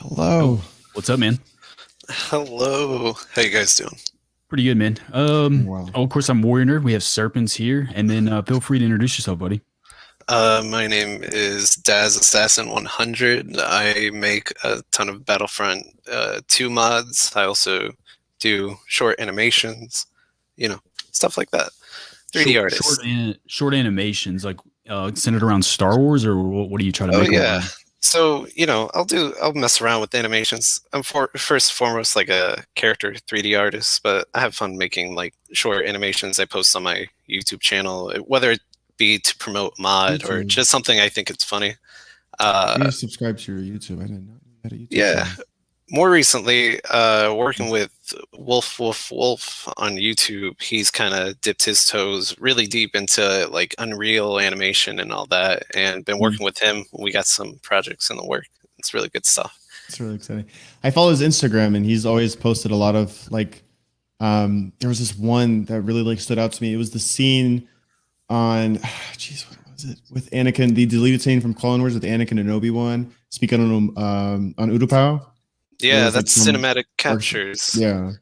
Oh, Hello. what's up, man? Hello. How you guys doing? Pretty good, man. Well, Of course, I'm Warrior Nerd. We have Serpents here, and then feel free to introduce yourself, buddy. My name is DAZAssassin 100. I make a ton of Battlefront 2 mods. I also do short animations, stuff like that. 3D artist. Short animations, like centered around Star Wars, or what do you try to Oh make? yeah. So, I'll mess around with animations. I'm first and foremost like a character 3D artist, but I have fun making like short animations I post on my YouTube channel, whether it be to promote a mod or YouTube. just something I think it's funny. You subscribe to your YouTube. I didn't know you had a YouTube Yeah. channel. More recently, working with Wolf on YouTube, he's kind of dipped his toes really deep into like Unreal animation and all that, and been working with him. We got some projects in the work. It's really good stuff. It's really exciting. I follow his Instagram, and he's always posted a lot of like. There was this one that really like stood out to me. It was the scene on, jeez, what was it with Anakin? The deleted scene from Clone Wars with Anakin and Obi-Wan speaking on Utapau. Yeah, was, like, that's some cinematic captures. Yeah,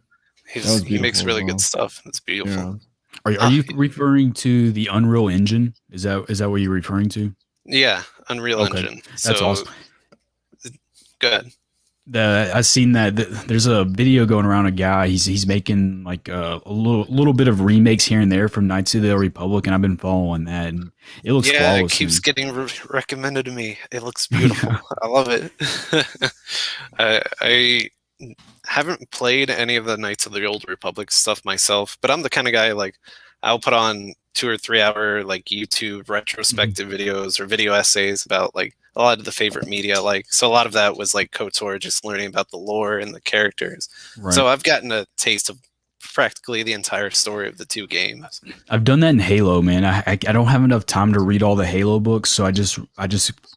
was He makes beautiful really as good well. stuff. It's beautiful. yeah. Are you referring to the Unreal Engine? Is that what you're referring to? Yeah, Unreal Okay, Engine. that's So awesome. good. I've seen that. There's a video going around. A guy he's making like a little bit of remakes here and there from Knights of the Republic, and I've been following that, and it looks Yeah, it flawless. keeps getting recommended to me. It looks beautiful. I love it. I haven't played any of the Knights of the Old Republic stuff myself, but I'm the kind of guy like I'll put on 2 or 3 hour like YouTube retrospective videos or video essays about like a lot of the favorite media. Like, so a lot of that was like KOTOR, just learning about the lore and the characters. Right. So I've gotten a taste of practically the entire story of the 2 games. I've done that in Halo, man. I don't have enough time to read all the Halo books, so I just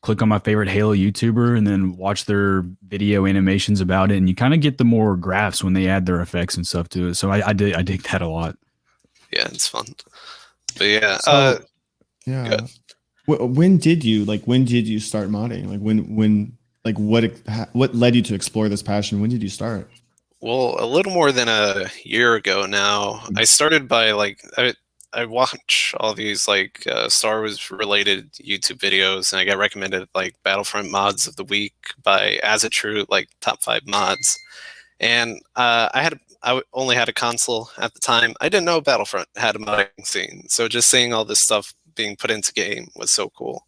click on my favorite Halo YouTuber and then watch their video animations about it, and you kind of get the more graphs when they add their effects and stuff to it. So I dig that a lot. Yeah, it's fun. But yeah, So, yeah. good. When did you start modding? Like when like what led you to explore this passion? When did you start? Well, a little more than a year ago now. I started by like I watch all these like Star Wars related YouTube videos, and I got recommended like Battlefront mods of the week by Azatru, like top 5 mods. And I only had a console at the time. I didn't know Battlefront had a modding scene, so just seeing all this stuff being put into game was so cool.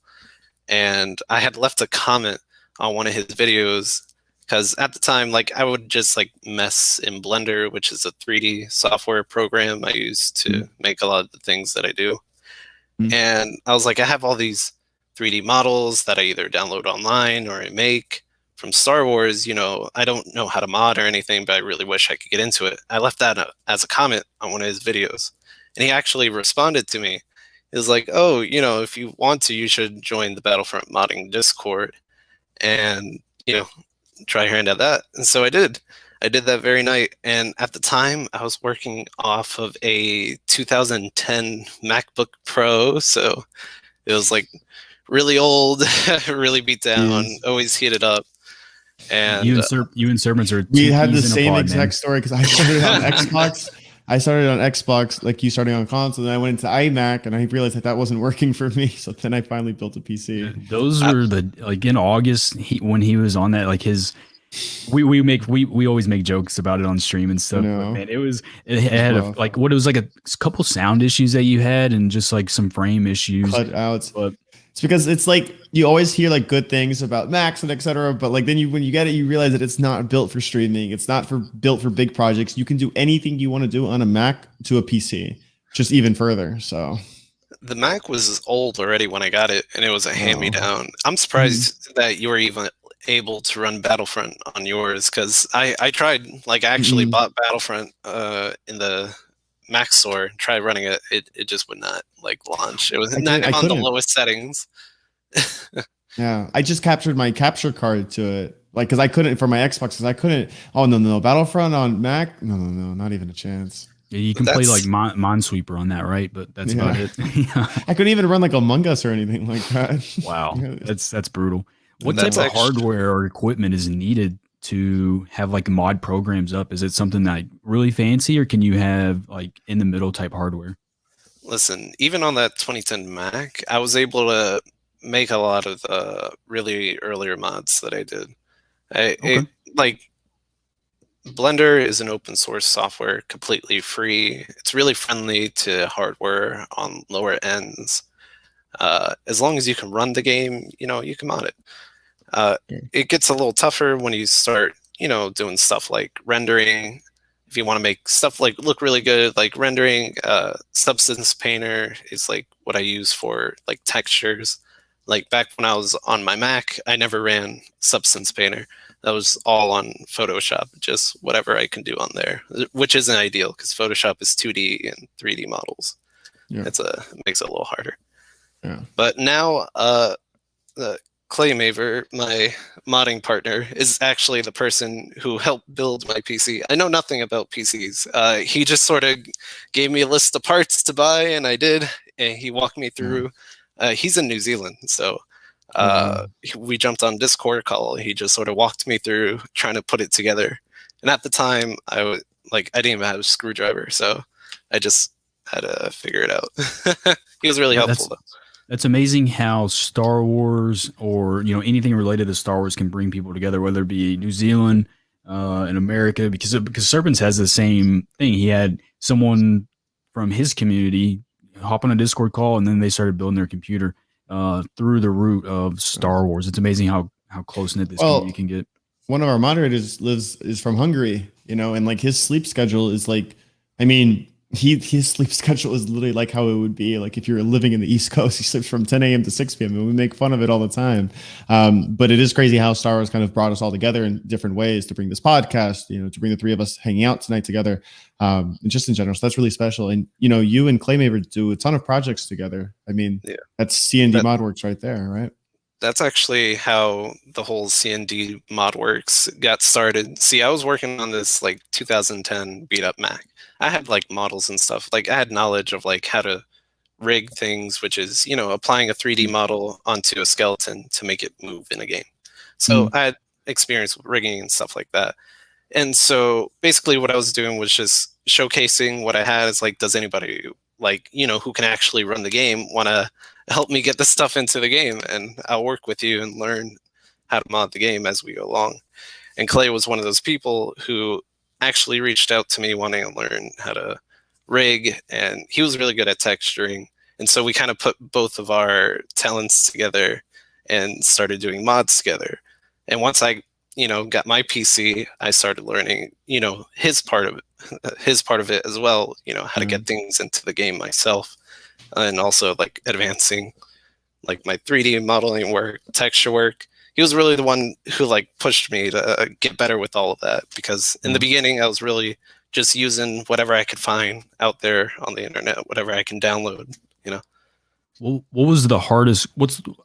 And I had left a comment on one of his videos because at the time, like I would just like mess in Blender, which is a 3D software program I use to make a lot of the things that I do. And I was like, I have all these 3D models that I either download online or I make from Star Wars. I don't know how to mod or anything, but I really wish I could get into it. I left that as a comment on one of his videos, and he actually responded to me. He was like, oh, if you want to, you should join the Battlefront modding Discord and, try your hand at that. And so I did. I did that very night. And at the time, I was working off of a 2010 MacBook Pro. So it was like really old, really beat down, always heated up. And you and Serpents are We two had the peas in a same pod, exact man. story because I started on Xbox. I started on Xbox, like you starting on console, and then I went into iMac, and I realized that wasn't working for me. So then I finally built a PC. Those were like in August when he was on that, like his. We always make jokes about it on stream and stuff. But man, it had like what it was like a couple sound issues that you had and just like some frame issues. Cutouts. But it's because it's like you always hear like good things about Macs and etc. But like then when you get it, you realize that it's not built for streaming. It's not built for big projects. You can do anything you want to do on a Mac to a PC, just even further. So the Mac was old already when I got it, and it was a hand-me-down. I'm surprised that you were even able to run Battlefront on yours, because I tried, like I actually bought Battlefront in the Mac store, tried running it. It just would not like launch. It was not on the lowest settings. Yeah, I just captured my capture card to it, like because I couldn't for my Xbox, because I couldn't. Oh no, Battlefront on Mac, no, not even a chance. Yeah, you can play like Minesweeper on that, right? But that's about it. I couldn't even run like Among Us or anything like that. Wow, that's brutal. What type of hardware or equipment is needed to have like mod programs up? Is it something like really fancy, or can you have like in the middle type hardware? Listen, even on that 2010 Mac, I was able to make a lot of the really earlier mods that I did. Okay. Like Blender is an open source software, completely free. It's really friendly to hardware on lower ends. As long as you can run the game, you can mod it. It gets a little tougher when you start, doing stuff like rendering. If you want to make stuff like look really good, like rendering, Substance Painter is like what I use for like textures. Like back when I was on my Mac, I never ran Substance Painter. That was all on Photoshop, just whatever I can do on there, which isn't ideal because Photoshop is 2D and 3D models. Yeah. It makes it a little harder. Yeah. But now, Clay Maver, my modding partner, is actually the person who helped build my PC. I know nothing about PCs. He just sort of gave me a list of parts to buy, and I did. And he walked me through. He's in New Zealand, so we jumped on Discord call. He just sort of walked me through trying to put it together. And at the time, I didn't even have a screwdriver, so I just had to figure it out. He was really helpful, though. That's amazing how Star Wars or anything related to Star Wars can bring people together, whether it be New Zealand and America, because Serpents has the same thing. He had someone from his community hop on a Discord call, and then they started building their computer through the route of Star Wars. It's amazing how close knit this community can get. One of our moderators is from Hungary, and like his sleep schedule is like, I mean, his sleep schedule is literally like how it would be like if you're living in the East Coast. He sleeps from 10 a.m. to 6 p.m. and we make fun of it all the time. But it is crazy how Star Wars kind of brought us all together in different ways to bring this podcast, to bring the three of us hanging out tonight together, and just in general. So that's really special. And you and Claymaver do a ton of projects together. I mean, that's C&D ModWorks right there, right? That's actually how the whole C&D ModWorks got started. See, I was working on this like 2010 beat up Mac. I had like models and stuff. Like I had knowledge of like how to rig things, which is, applying a 3D model onto a skeleton to make it move in a game. So I had experience with rigging and stuff like that. And so basically what I was doing was just showcasing what I had. Is like, does anybody like, who can actually run the game want to help me get this stuff into the game? And I'll work with you and learn how to mod the game as we go along. And Clay was one of those people who actually reached out to me wanting to learn how to rig, and he was really good at texturing. And so we kind of put both of our talents together and started doing mods together. And once I, got my PC, I started learning, his part of it as well, how to get things into the game myself, and also like advancing like my 3D modeling work, texture work. He was really the one who like pushed me to get better with all of that, because in the beginning I was really just using whatever I could find out there on the internet, whatever I can download, Well, what was the hardest?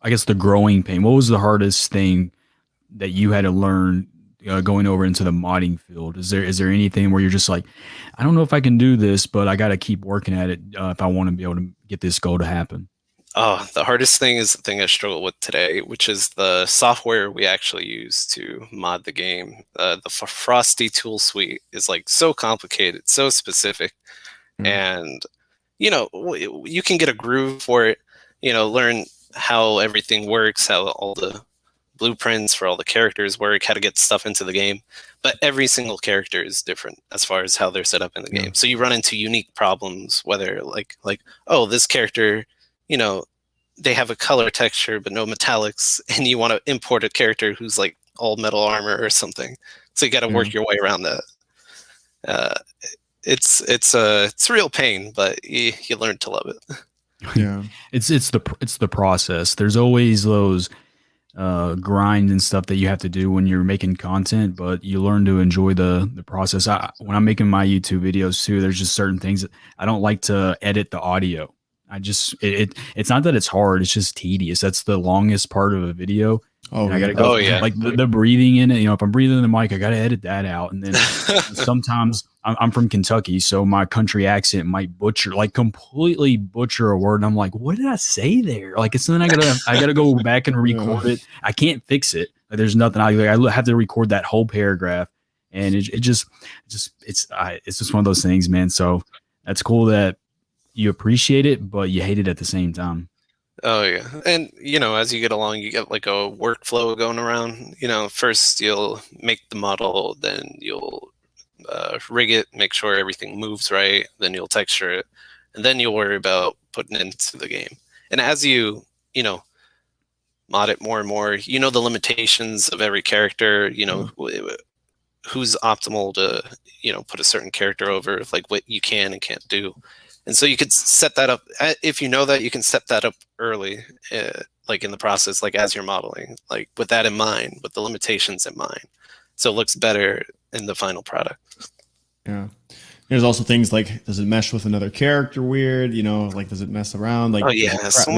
I guess the growing pain? What was the hardest thing that you had to learn going over into the modding field? Is there anything where you're just like, I don't know if I can do this, but I got to keep working at it if I want to be able to get this goal to happen? Oh, the hardest thing is the thing I struggle with today, which is the software we actually use to mod the game. The Frosty tool suite is like so complicated, so specific, and you can get a groove for it. Learn how everything works, how all the blueprints for all the characters work, how to get stuff into the game. But every single character is different as far as how they're set up in the game. So you run into unique problems, whether like oh, this character, they have a color texture but no metallics, and you want to import a character who's like all metal armor or something. So you got to work your way around that. It's a real pain, but you learn to love it. Yeah, it's the process. There's always those grind and stuff that you have to do when you're making content, but you learn to enjoy the process. When I'm making my YouTube videos too, there's just certain things that I don't like to edit the audio. It's not that it's hard, it's just tedious. That's the longest part of a video. I gotta go like the breathing in it. If I'm breathing in the mic, I gotta edit that out. And then sometimes I'm from Kentucky, so my country accent might completely butcher a word, and I'm like, what did I say there? Like, it's then I gotta go back and record it. I can't fix it. Like, there's nothing I have to record that whole paragraph, and it's just one of those things, man. So that's cool that you appreciate it, but you hate it at the same time. Oh yeah, and as you get along, you get like a workflow going around. First you'll make the model, then you'll rig it, make sure everything moves right, then you'll texture it, and then you'll worry about putting it into the game. And as you mod it more and more, the limitations of every character. Who's optimal to put a certain character over, like what you can and can't do. And so you could set that up. If you know that, you can set that up early, like in the process, like as you're modeling, like with that in mind, with the limitations in mind, so it looks better in the final product. Yeah. There's also things like, does it mesh with another character weird? Like, does it mess around? Like, oh yeah, so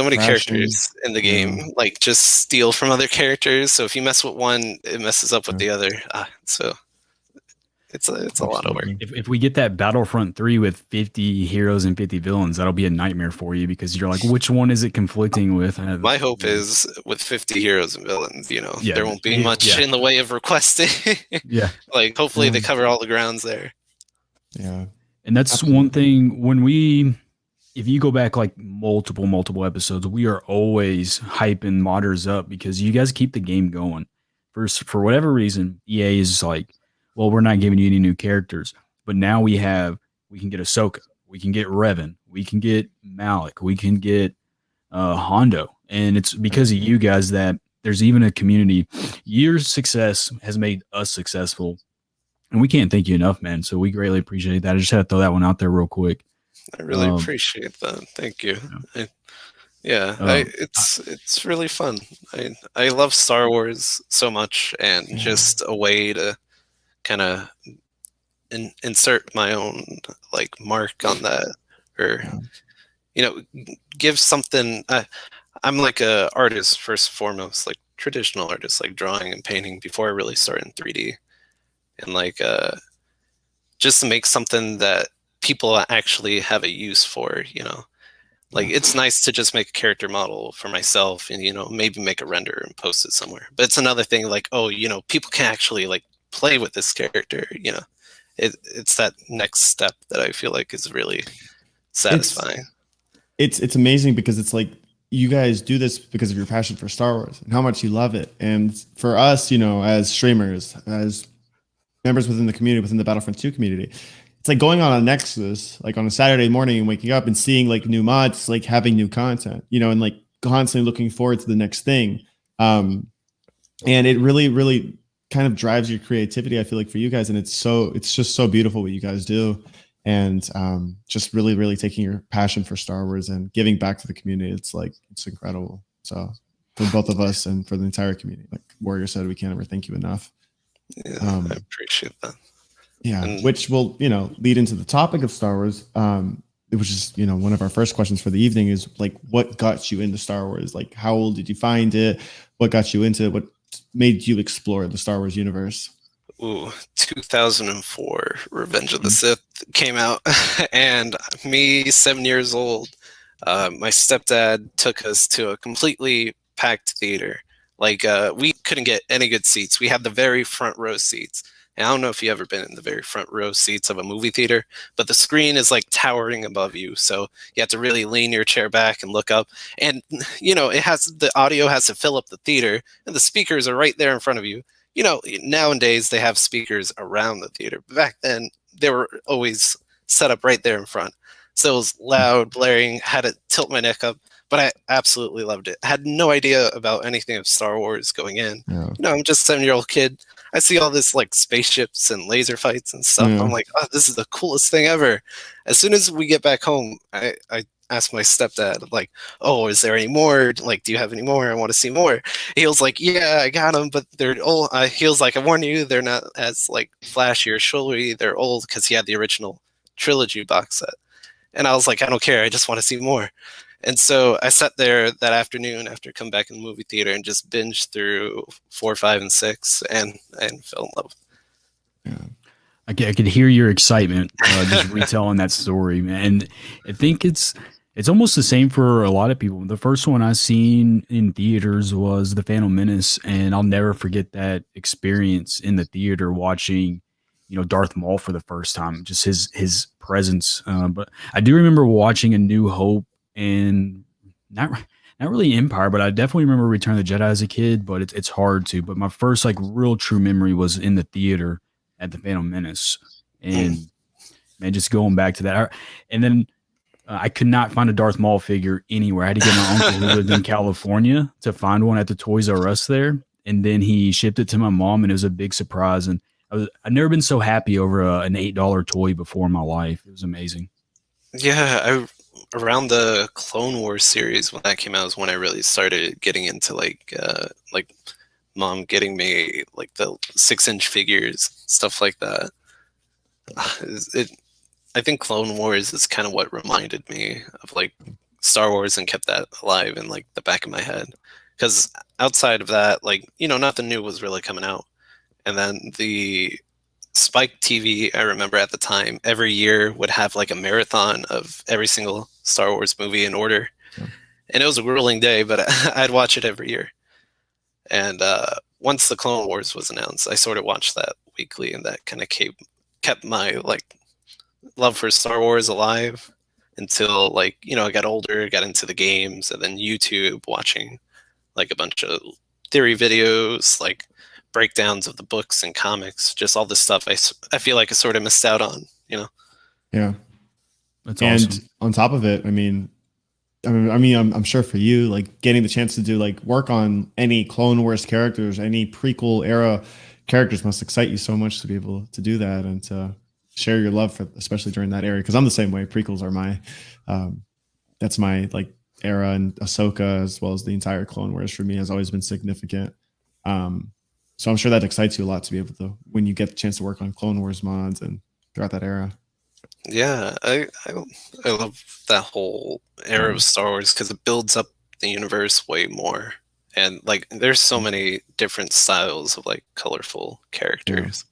many characters in the game, like just steal from other characters. So if you mess with one, it messes up with the other. So it's a lot of work. If we get that Battlefront 3 with 50 heroes and 50 villains, that'll be a nightmare for you, because you're like, which one is it conflicting with? My hope is with 50 heroes and villains, there won't be much in the way of requesting. Yeah. Like, hopefully they cover all the grounds there. Yeah. And that's one thing if you go back like multiple episodes, we are always hyping modders up because you guys keep the game going. For whatever reason, EA is like, well, we're not giving you any new characters, but now we can get Ahsoka, we can get Revan, we can get Malik, we can get Hondo, and it's because of you guys that there's even a community. Your success has made us successful, and we can't thank you enough, man. So we greatly appreciate that. I just had to throw that one out there real quick. I really appreciate that. Thank you. It's really fun. I love Star Wars so much, and just a way to kind of insert my own like mark on that, or give something. I'm like a artist first and foremost, like traditional artist, like drawing and painting before I really started in 3D, and like just to make something that people actually have a use for. Like, it's nice to just make a character model for myself and maybe make a render and post it somewhere, but it's another thing like, people can actually like play with this character. It's that next step that I feel like is really satisfying. It's amazing because it's like, you guys do this because of your passion for Star Wars and how much you love it. And for us, as streamers, as members within the community, within the Battlefront 2 community, it's like going on a Nexus, like on a Saturday morning and waking up and seeing like new mods, like having new content, and like constantly looking forward to the next thing. And it really, really kind of drives your creativity, I feel like, for you guys. And it's just so beautiful what you guys do. And just really, really taking your passion for Star Wars and giving back to the community. It's incredible. So for both of us and for the entire community, like Warrior said, we can't ever thank you enough. Yeah, I appreciate that. Yeah, which will, lead into the topic of Star Wars, which is, one of our first questions for the evening is like, what got you into Star Wars? Like, how old did you find it? What got you into it? What made you explore the Star Wars universe? 2004, Revenge of the Sith came out, and me, 7 years old, my stepdad took us to a completely packed theater. Like, we couldn't get any good seats. We had the very front row seats. And I don't know if you've ever been in the very front row seats of a movie theater, but the screen is like towering above you. So you have to really lean your chair back and look up. And, the audio has to fill up the theater, and the speakers are right there in front of you. Nowadays they have speakers around the theater. But back then, they were always set up right there in front. So it was loud, blaring, had to tilt my neck up. But I absolutely loved it. I had no idea about anything of Star Wars going in. Yeah. I'm just a 7-year-old kid. I see all this like spaceships and laser fights and stuff. Yeah. I'm like, oh, this is the coolest thing ever. As soon as we get back home, I asked my stepdad, like, oh, is there any more? Like, do you have any more? I want to see more. He was like, yeah, I got them, but they're old. He was like, I warn you, they're not as like flashy or showy. They're old, because he had the original trilogy box set. And I was like, I don't care. I just want to see more. And so I sat there that afternoon after coming back in the movie theater and just binged through 4, 5, and 6 and fell in love. Yeah. I could hear your excitement just retelling that story, man. And I think it's It's almost the same for a lot of people. The first one I seen in theaters was The Phantom Menace, and I'll never forget that experience in the theater watching, Darth Maul for the first time. Just his presence. But I do remember watching A New Hope and not really Empire, but I definitely remember Return of the Jedi as a kid. But it's hard to. But my first like real true memory was in the theater at The Phantom Menace, and man, just going back to that, and then I could not find a Darth Maul figure anywhere. I had to get my uncle who lived in California to find one at the Toys R Us there, and then he shipped it to my mom, and it was a big surprise. And I've never been so happy over an $8 toy before in my life. It was amazing. Yeah, around the Clone Wars series when that came out is when I really started getting into like mom getting me like the 6-inch figures, stuff like that. I think Clone Wars is kind of what reminded me of like Star Wars and kept that alive in like the back of my head. Because outside of that, like, nothing new was really coming out. And then the Spike TV, I remember at the time, every year would have like a marathon of every single Star Wars movie in order. Yeah. And it was a grueling day, but I'd watch it every year. And once the Clone Wars was announced, I sort of watched that weekly, and that kind of kept my like love for Star Wars alive until like I got older, got into the games, and then YouTube, watching like a bunch of theory videos, like breakdowns of the books and comics, just all this stuff I feel like I sort of missed out on. Yeah, that's and awesome. On top of it, I'm sure for you, like getting the chance to do like work on any Clone Wars characters, any prequel era characters must excite you so much to be able to do that and to share your love for, especially during that era. Because I'm the same way. Prequels are my, that's my like era, and Ahsoka as well as the entire Clone Wars for me has always been significant. So I'm sure that excites you a lot to be able to, when you get the chance to work on Clone Wars mods and throughout that era. Yeah, I love that whole era of Star Wars because it builds up the universe way more, and like there's so many different styles of like colorful characters.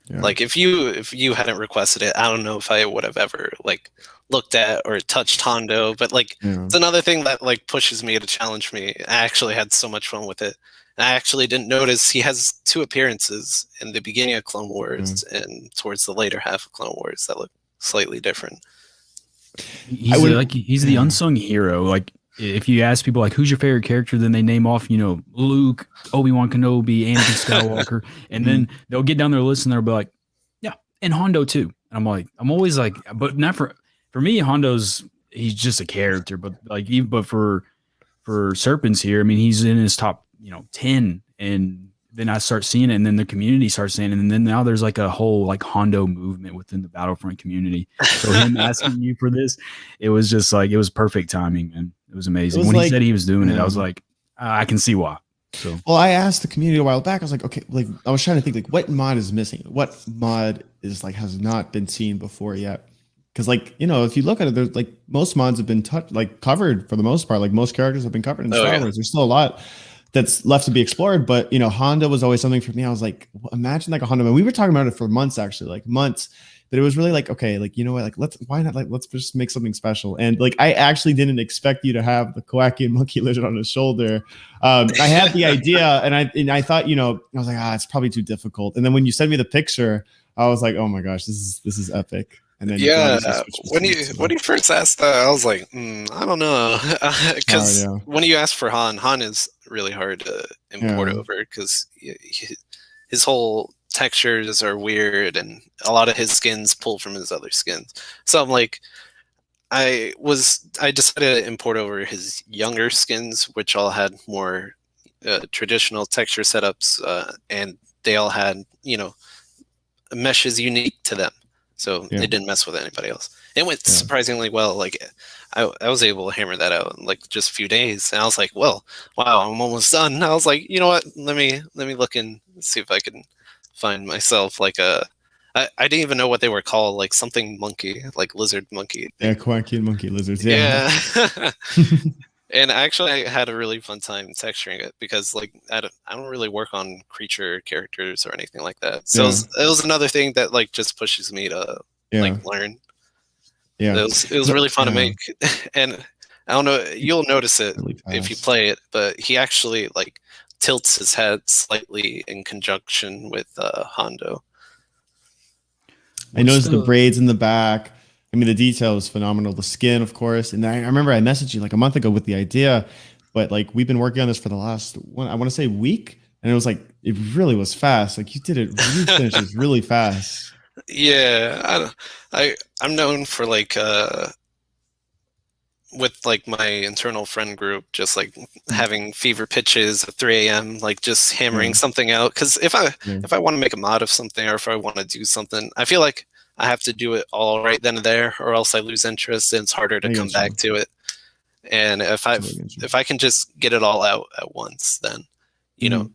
Yeah. Like if you hadn't requested it, I don't know if I would have ever like looked at or touched Hondo, but like it's another thing that like pushes me to challenge me. I actually had so much fun with it. And I actually didn't notice he has 2 appearances in the beginning of Clone Wars and towards the later half of Clone Wars that look slightly different. He's the unsung hero. Like if you ask people like who's your favorite character, then they name off, Luke, Obi-Wan Kenobi, Anakin Skywalker, and then they'll get down their list and they'll be like, yeah, and Hondo too. And I'm always like, but not for me, he's just a character, but for Serpents here, I mean, he's in his top 10, and then I start seeing it, and then the community starts saying it, and then now there's like a whole like Hondo movement within the Battlefront community. So him asking you for this, it was just like, it was perfect timing, man. It was amazing. When he said he was doing it, I was like, I can see why. So, well, I asked the community a while back. I was like, okay, like I was trying to think like what mod is missing, what mod is like has not been seen before yet. Because like if you look at it, there's like most mods have been covered for the most part. Like most characters have been covered in Star Wars. There's still a lot that's left to be explored, but Hondo was always something for me. I was like, imagine like a Hondo man. We were talking about it for months, actually, like months. But it was really like, okay, like what, like why not? Like let's just make something special. And like I actually didn't expect you to have the Kowakian monkey lizard on his shoulder. I had the idea, and I thought, I was like, it's probably too difficult. And then when you sent me the picture, I was like, oh my gosh, this is epic. And then when you first asked that, I was like, I don't know, because when you ask for Han is really hard to import over because his whole textures are weird, and a lot of his skins pull from his other skins. So I'm like, I decided to import over his younger skins, which all had more traditional texture setups, and they all had meshes unique to them. So they didn't mess with anybody else. It went surprisingly well. Like I was able to hammer that out in like just a few days. And I was like, well, wow, I'm almost done. And I was like, you know what? Let me look and see if I can find myself like I didn't even know what they were called, like something monkey, like lizard monkey. Yeah, Kowakian monkey lizards. Yeah. And actually, I had a really fun time texturing it because, like, I don't really work on creature characters or anything like that. So it was another thing that, like, just pushes me to like learn. Yeah. It was really fun to make, and I don't know, you'll notice it Really if you fast. play it, but he actually like tilts his head slightly in conjunction with Hondo. I noticed the braids in the back. I mean, the detail is phenomenal. The skin, of course. And I remember I messaged you like a month ago with the idea, but like we've been working on this for the last one, I want to say week. And it was like, it really was fast. Like you did it, you finished this really fast. Yeah, I'm known for like with like my internal friend group, just like having fever pitches at 3 a.m., like just hammering something out. Because if I want to make a mod of something, or if I want to do something, I feel like I have to do it all right then and there, or else I lose interest and it's harder to come back to it. And if I can just get it all out at once, then you know,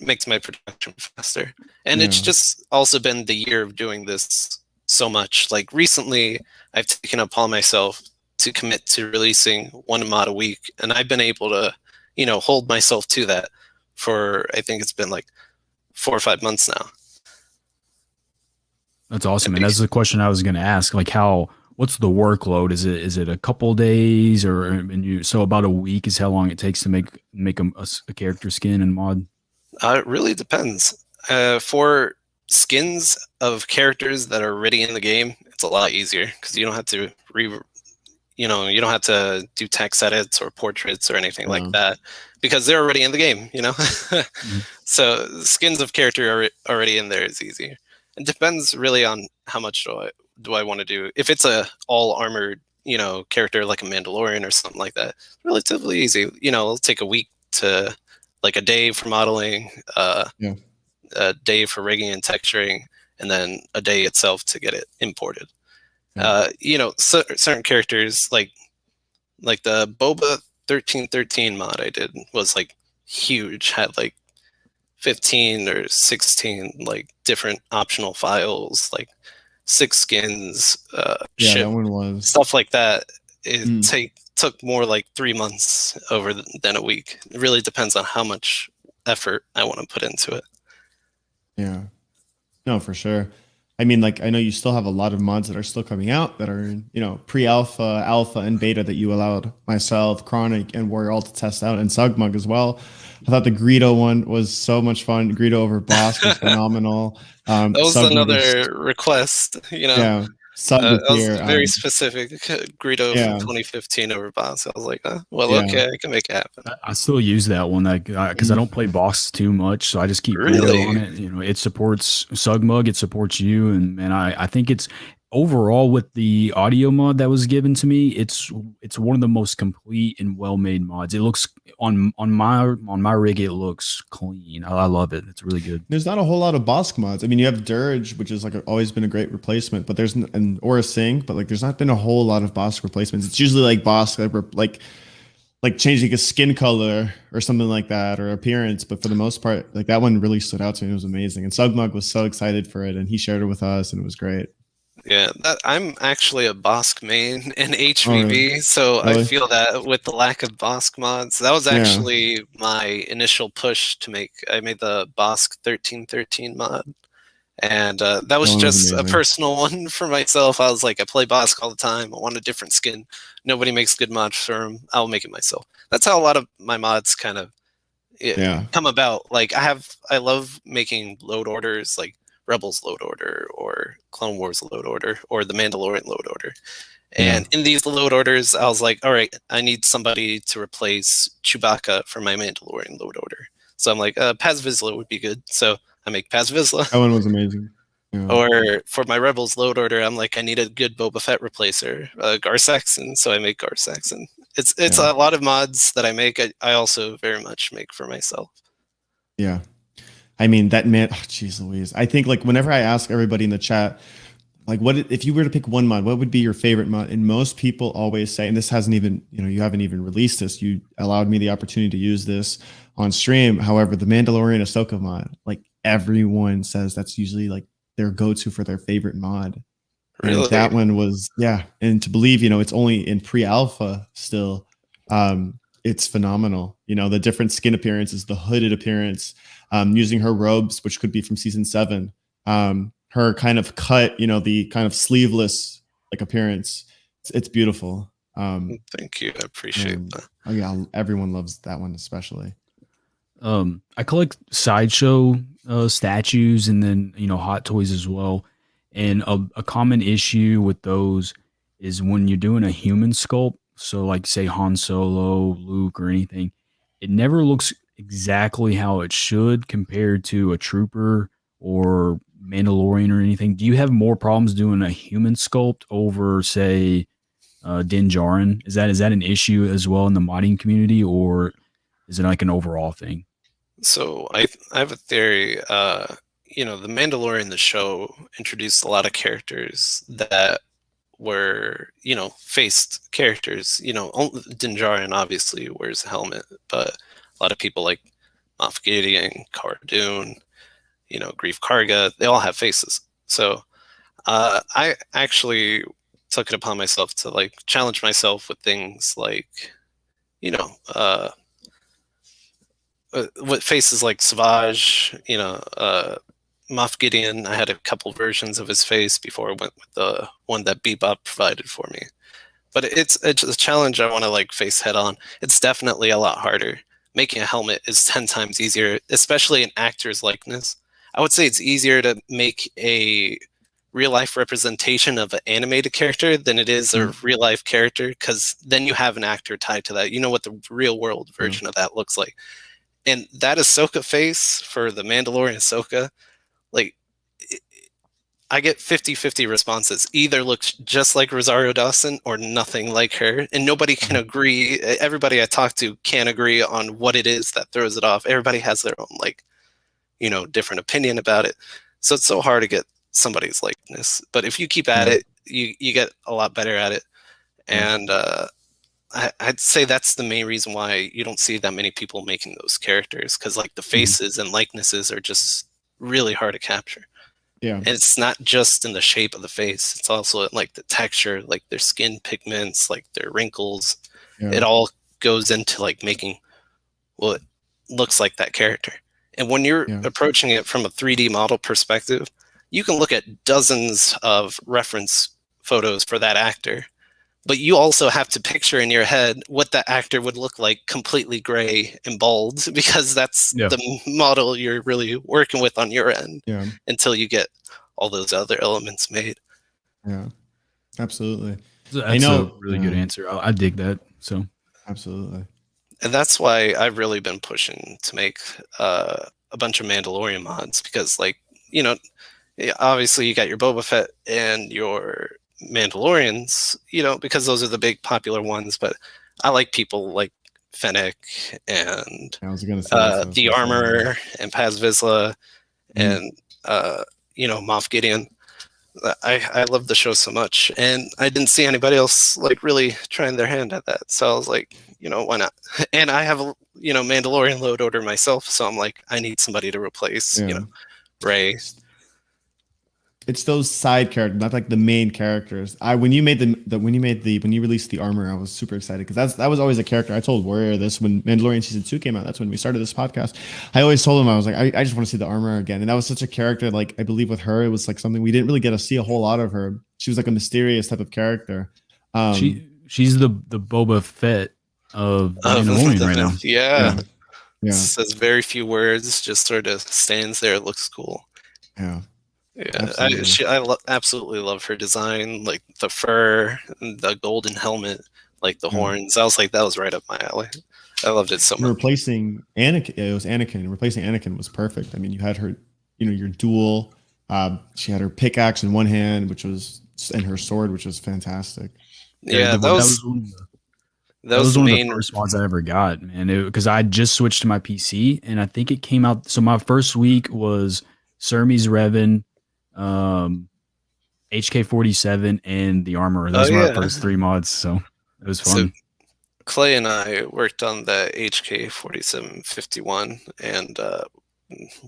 makes my production faster. And it's just also been the year of doing this so much. Like recently, I've taken upon myself to commit to releasing one mod a week, and I've been able to, you know, hold myself to that for, I think it's been like 4 or 5 months now. That's awesome. And that's the question I was going to ask. Like, what's the workload? Is it a couple days, or so about a week is how long it takes to make a character skin and mod? It really depends. For skins of characters that are already in the game, it's a lot easier because you don't have to you don't have to do text edits or portraits or anything like that, because they're already in the game, you know? So skins of character are already in there is easier. It depends really on how much do I want to do. If it's a all armored, you know, character like a Mandalorian or something like that, relatively easy. You know, it'll take a week to like a day for modeling, a day for rigging and texturing, and then a day itself to get it imported. You know, certain characters like the Boba 1313 mod I did was like huge, had like 15 or 16 like different optional files, like 6 skins, that one was stuff like that. It took more like 3 months over than a week. It really depends on how much effort I want to put into it. Yeah, no, for sure. I mean, like, I know you still have a lot of mods that are still coming out that are, you know, pre-alpha, alpha, and beta that you allowed myself, Chronic, and Warrior all to test out, and Sugmug as well. I thought the Greedo one was so much fun. Greedo over Boss was phenomenal. That was another request, you know. Yeah, that was very specific. Greedo from 2015 over Boss. I was like, well, okay, I can make it happen. I still use that one because I don't play Boss too much, so I just keep Greedo on it. You know, it supports Sugmug, it supports you, and I think it's overall with the audio mod that was given to me, it's one of the most complete and well made mods. It looks on my rig, it looks clean. I love it. It's really good. There's not a whole lot of Bosk mods. I mean, you have Dirge, which is like always been a great replacement, but there's or a Sing, but like there's not been a whole lot of Bosk replacements. It's usually like Bosk like changing a skin color or something like that, or appearance. But for the most part, like that one really stood out to me. It was amazing, and Sugmug was so excited for it, and he shared it with us, and it was great. Yeah, I'm actually a Bosk main in HVB, so really? I feel that with the lack of Bosk mods, that was actually my initial push to make. I made the Bosk 1313 mod, and that was just a personal one for myself. I was like, I play Bosk all the time. I want a different skin. Nobody makes good mods for him. I'll make it myself. That's how a lot of my mods kind of come about. Like I love making load orders, like Rebels load order or Clone Wars load order or the Mandalorian load order. And in these load orders, I was like, all right, I need somebody to replace Chewbacca for my Mandalorian load order. So I'm like, Paz Vizsla would be good. So I make Paz Vizsla. That one was amazing. Yeah. Or for my Rebels load order, I'm like, I need a good Boba Fett replacer, Gar Saxon. So I make Gar Saxon. It's a lot of mods that I make. I also very much make for myself. Yeah. I mean, that man, oh, geez Louise. I think like whenever I ask everybody in the chat, like if you were to pick one mod, what would be your favorite mod? And most people always say, and this hasn't even, you know, you haven't even released this. You allowed me the opportunity to use this on stream. However, the Mandalorian Ahsoka mod, like everyone says that's usually like their go-to for their favorite mod. Really? And that one was, and to believe, you know, it's only in pre-alpha still. It's phenomenal. You know, the different skin appearances, the hooded appearance, using her robes, which could be from season 7, her kind of cut, you know, the kind of sleeveless like appearance, It's beautiful. Thank you. I appreciate that. Oh yeah, everyone loves that one especially. I collect sideshow statues and then hot toys as well. And a common issue with those is when you're doing a human sculpt, so like say Han Solo, Luke, or anything, it never looks exactly how it should compared to a trooper or Mandalorian or anything. Do you have more problems doing a human sculpt over say Din Djarin? Is that an issue as well in the modding community, or is it like an overall thing? So I have a theory. The Mandalorian, the show, introduced a lot of characters that were, faced characters. Din Djarin obviously wears a helmet, but a lot of people like Moff Gideon, Cara Dune, Grief Karga, they all have faces. So I actually took it upon myself to like challenge myself with things like, you know, uh, with faces like Savage, Moff Gideon. I had a couple versions of his face before I went with the one that Bebop provided for me. But it's a challenge I want to like face head on. It's definitely a lot harder. Making a helmet is 10 times easier, especially an actor's likeness. I would say it's easier to make a real life representation of an animated character than it is a real life character, because then you have an actor tied to that. You know what the real world version of that looks like. And that Ahsoka face for the Mandalorian Ahsoka, like, I get 50-50 responses. Either looks just like Rosario Dawson or nothing like her. And nobody can agree. Everybody I talk to can't agree on what it is that throws it off. Everybody has their own, different opinion about it. So it's so hard to get somebody's likeness. But if you keep at it, you get a lot better at it. And I'd say that's the main reason why you don't see that many people making those characters. Because like the faces and likenesses are just really hard to capture. Yeah. And it's not just in the shape of the face. It's also in like the texture, like their skin pigments, like their wrinkles. Yeah. It all goes into like making what looks like that character. And when you're approaching it from a 3D model perspective, you can look at dozens of reference photos for that actor. But you also have to picture in your head what that actor would look like completely gray and bald, because that's the model you're really working with on your end until you get all those other elements made. Yeah, absolutely. That's a really good answer. I dig that. So absolutely. And that's why I've really been pushing to make a bunch of Mandalorian mods, because obviously you got your Boba Fett and your Mandalorians, because those are the big popular ones, but I like people like Fennec and the Armor and Paz Vizsla and Moff Gideon. I love the show so much, and I didn't see anybody else like really trying their hand at that, so I was like, why not? And I have a Mandalorian load order myself, so I'm like, I need somebody to replace Rey. It's those side characters, not like the main characters. When you released the Armor, I was super excited because that was always a character. I told Warrior this when Mandalorian season 2 came out. That's when we started this podcast. I always told him, I was like, I just want to see the Armor again. And that was such a character. Like, I believe with her, it was like something we didn't really get to see a whole lot of her. She was like a mysterious type of character. She's the Boba Fett of Mandalorian right now. Yeah. Says very few words, just sort of stands there, looks cool. Yeah. Yeah, I absolutely love her design, like the fur, the golden helmet, like the horns. I was like, that was right up my alley. I loved it so much. Replacing Anakin, it was Anakin. Replacing Anakin was perfect. I mean, you had her, your duel. She had her pickaxe in one hand, and her sword, which was fantastic. Yeah, that was one of the first mods I ever got, man. Because I just switched to my PC, and I think it came out. So my first week was Cermes Revan, HK-47, and the Armor. Those were my first 3 mods, so it was fun. So Clay and I worked on the HK-4751, and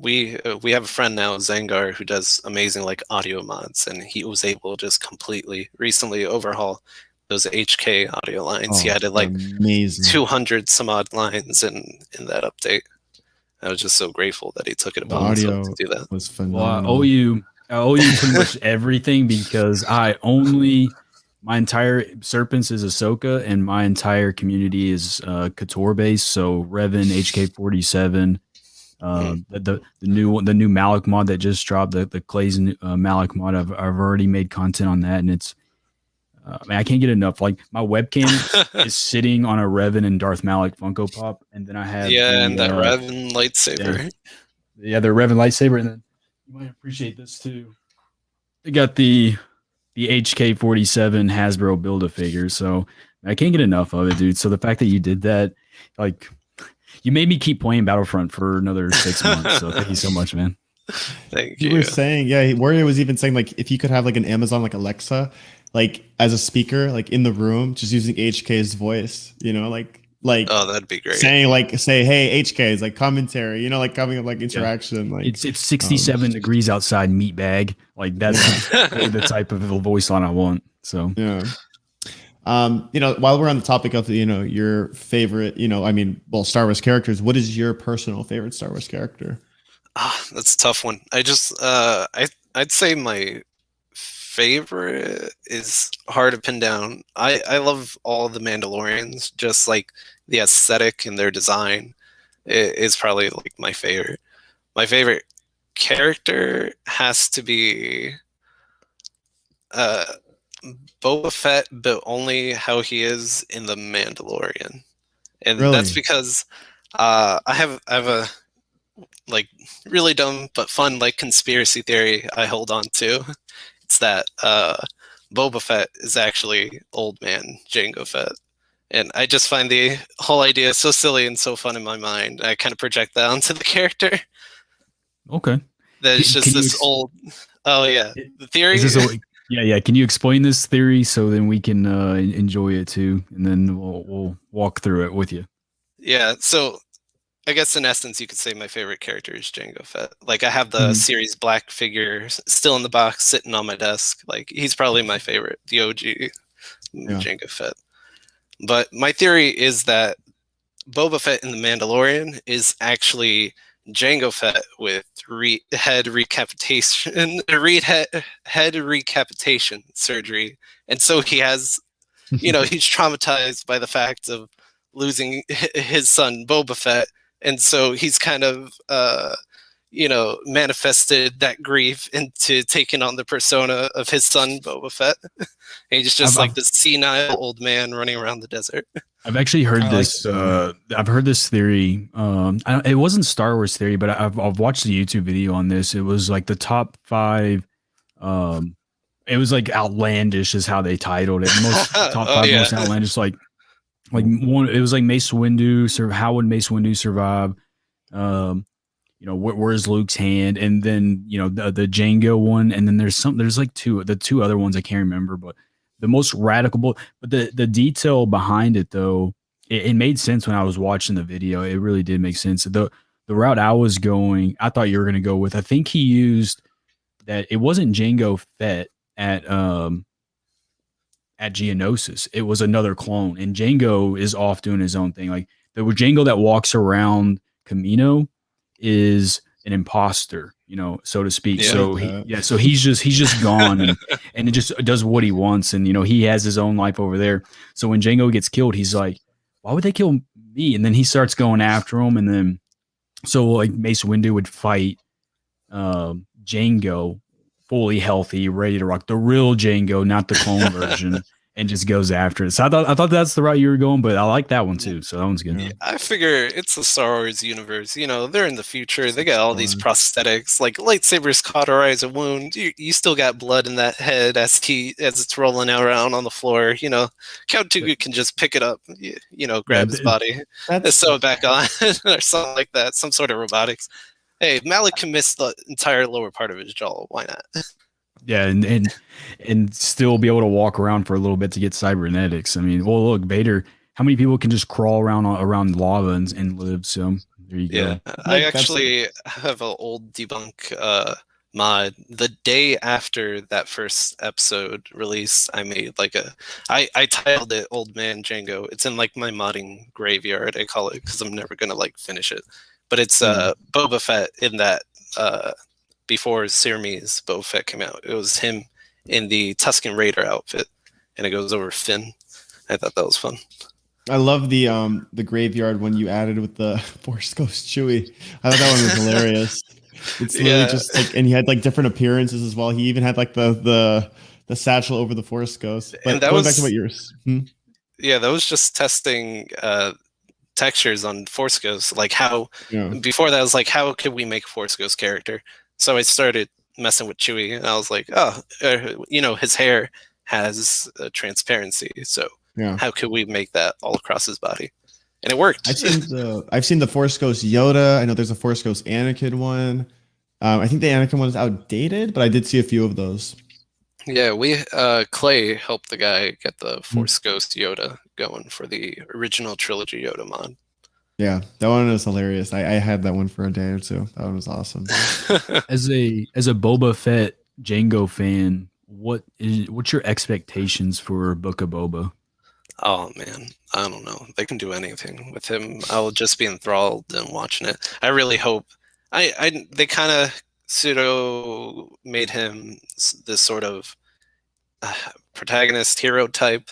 we have a friend now, Zangar, who does amazing like audio mods, and he was able to just completely recently overhaul those HK audio lines. He added like amazing 200 some odd lines in that update. I was just so grateful that he took it upon himself to do that. Was phenomenal. Well, I owe you pretty much everything, because I only my entire Serpents is Ahsoka, and my entire community is Couture based. So Revan, HK47, Mhm. the new Malik mod that just dropped, the Clay's Malik mod. I've already made content on that, and it's man, I can't get enough. Like my webcam is sitting on a Revan and Darth Malik Funko Pop, and then I have Yeah, and the that Raven yeah, lightsaber. yeah, the Revan lightsaber, and then you might appreciate this too. They got the HK47 Hasbro Build a Figure, so I can't get enough of it, dude. So the fact that you did that, like, you made me keep playing Battlefront for another 6 months. So thank you so much, man. Thank You you. were saying, yeah, Warrior was even saying like if you could have like an Amazon like Alexa, like as a speaker, like in the room, just using HK's voice, like Oh, that'd be great. saying like say, hey, HK is like commentary, like coming up like interaction, like It's 67 degrees outside, meat bag. Like that's the type of voice line I want. So yeah. While we're on the topic of your favorite, well, Star Wars characters, what is your personal favorite Star Wars character? That's a tough one. I'd say my favorite is hard to pin down. I love all the Mandalorians, just like the aesthetic and their design is probably like my favorite. My favorite character has to be uh Boba Fett, but only how he is in the Mandalorian. And that's Really? because I have a like really dumb but fun like conspiracy theory I hold on to. It's that Boba Fett is actually old man Jango Fett. And I just find the whole idea so silly and so fun in my mind. I kind of project that onto the character. okay, That it's just can you this old. Oh yeah, the theory. is this yeah? Can you explain this theory so then we can enjoy it too, and then we'll walk through it with you. Yeah. So I guess in essence, you could say my favorite character is Jango Fett. Like I have the series black figure still in the box, sitting on my desk. Like he's probably my favorite, the OG Jango Fett. But my theory is that Boba Fett in the Mandalorian is actually Jango Fett with head recapitation, head recapitation surgery, and so he has, he's traumatized by the fact of losing his son Boba Fett, and so he's kind of manifested that grief into taking on the persona of his son Boba Fett. He's just like this senile old man running around the desert. I've actually heard this. I've heard this theory. It wasn't Star Wars theory, but I've watched a YouTube video on this. It was like the top 5. It was like outlandish is how they titled it. Top 5 most outlandish. Like one. It was like Mace Windu. How would Mace Windu survive? Where's Luke's hand? And then the Django one. And then there's like the two other ones I can't remember, but the most radical, but the detail behind it though, it made sense when I was watching the video. It really did make sense. The route I was going, I thought you were going to go with. I think he used that it wasn't Jango Fett at Geonosis. It was another clone, and Jango is off doing his own thing. Like the Jango that walks around Camino is an imposter, so to speak. Yeah. So he's just gone and it just does what he wants. And, he has his own life over there. So when Django gets killed, he's like, why would they kill me? And then he starts going after him. And then, so like Mace Windu would fight Django fully healthy, ready to rock, the real Django, not the clone version. And just goes after it. So I thought that's the route you were going, but I like that one too. So that one's good. Yeah, I figure it's the Star Wars universe. They're in the future. They got all these prosthetics, like lightsabers cauterize a wound. You still got blood in that head as it's rolling around on the floor. Count Dooku can just pick it up, grab his body, and sew it back on, or something like that. Some sort of robotics. Hey, Malik can miss the entire lower part of his jaw. Why not? Yeah, and still be able to walk around for a little bit to get cybernetics. I mean, well, look, Vader. How many people can just crawl around lava and live? So there you go. Yeah, I actually have an old debunk mod. The day after that first episode release, I made I titled it "Old Man Django." It's in like my modding graveyard. I call it because I'm never gonna finish it. But it's Boba Fett in that. Before Sirmi's Boba Fett came out, it was him in the Tusken Raider outfit, and it goes over Finn. I thought that was fun. I love the graveyard one you added with the Force Ghost Chewie. I thought that one was hilarious. It's literally just like, and he had like different appearances as well. He even had like the satchel over the Force Ghost. But and that going was back to what yours, yeah, that was just testing textures on Force Ghost. Like how before that I was like, how could we make a Force Ghost character? So I started messing with Chewie, and I was like, oh, his hair has transparency, so how could we make that all across his body? And it worked. I've seen the Force Ghost Yoda. I know there's a Force Ghost Anakin one. I think the Anakin one is outdated, but I did see a few of those. Yeah, we Clay helped the guy get the Force Ghost Yoda going for the original trilogy Yoda mod. Yeah, that one was hilarious. I had that one for a day or two. That one was awesome. As a Boba Fett Jango fan, what's your expectations for Book of Boba? Oh man, I don't know. They can do anything with him. I'll just be enthralled and watching it. I really hope. They kind of pseudo made him this sort of protagonist hero type.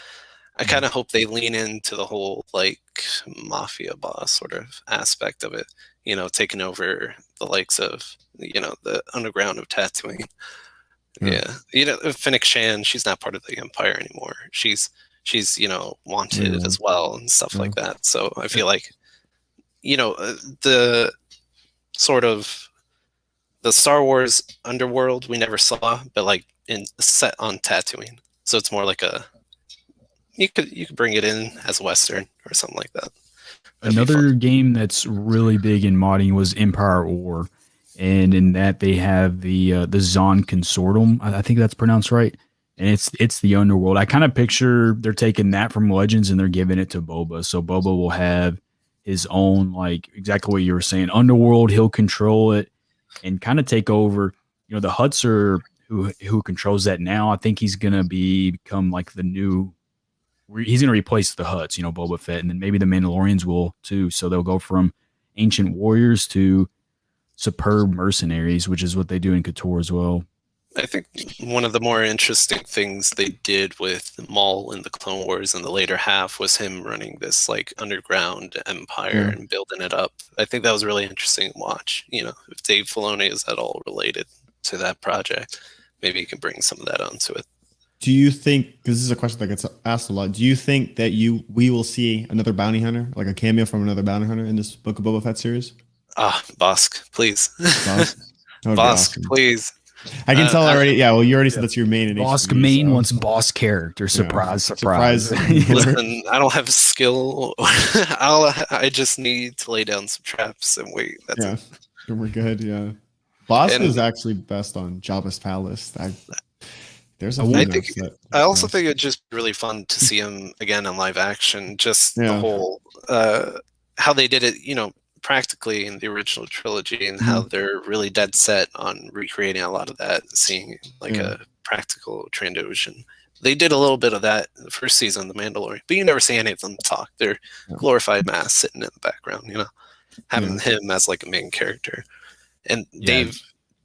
I kind of hope they lean into the whole like mafia boss sort of aspect of it. Taking over the likes of the underground of Tatooine. Yeah, Fennec Shan. She's not part of the Empire anymore. She's wanted as well and stuff like that. So I feel like the sort of the Star Wars underworld we never saw, but like set on Tatooine. So it's more like you could bring it in as a Western or something like that. Another game that's really big in modding was Empire at War, and in that they have the Zon Consortium. I think that's pronounced right. And it's the underworld. I kind of picture they're taking that from Legends and they're giving it to Boba. So Boba will have his own, like exactly what you were saying, underworld. He'll control it and kind of take over. The Hutts are who controls that now. I think he's gonna become like the new. He's gonna replace the Hutts, Boba Fett, and then maybe the Mandalorians will too. So they'll go from ancient warriors to superb mercenaries, which is what they do in KOTOR as well. I think one of the more interesting things they did with Maul in the Clone Wars in the later half was him running this like underground empire and building it up. I think that was really interesting to watch. If Dave Filoni is at all related to that project, maybe he can bring some of that onto it. Do you think, because this is a question that gets asked a lot, do you think that we will see another bounty hunter, like a cameo from another bounty hunter in this Book of Boba Fett series? Bosk, please. Bosk, awesome. Please. I can tell already. Yeah, well, you already said that's your main. Bosk main wants boss character. Surprise. Listen, I don't have skill. I just need to lay down some traps and wait. That's it. We're good. Yeah, Bosk is actually best on Jabba's palace. I also think it's just really fun to see him again in live action. Just the whole how they did it. Practically in the original trilogy, and how they're really dead set on recreating a lot of that, seeing like a practical Trandoshan. They did a little bit of that in the first season of The Mandalorian, but you never see any of them talk. They're glorified mass sitting in the background, having him as like a main character. And they've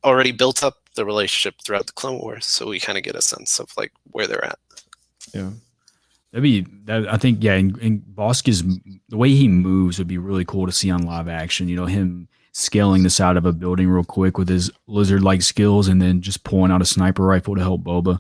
already built up the relationship throughout the Clone Wars, so we kind of get a sense of like where they're at. Yeah. I think, and Bosk the way he moves would be really cool to see on live action. Him scaling the side of a building real quick with his lizard-like skills, and then just pulling out a sniper rifle to help Boba.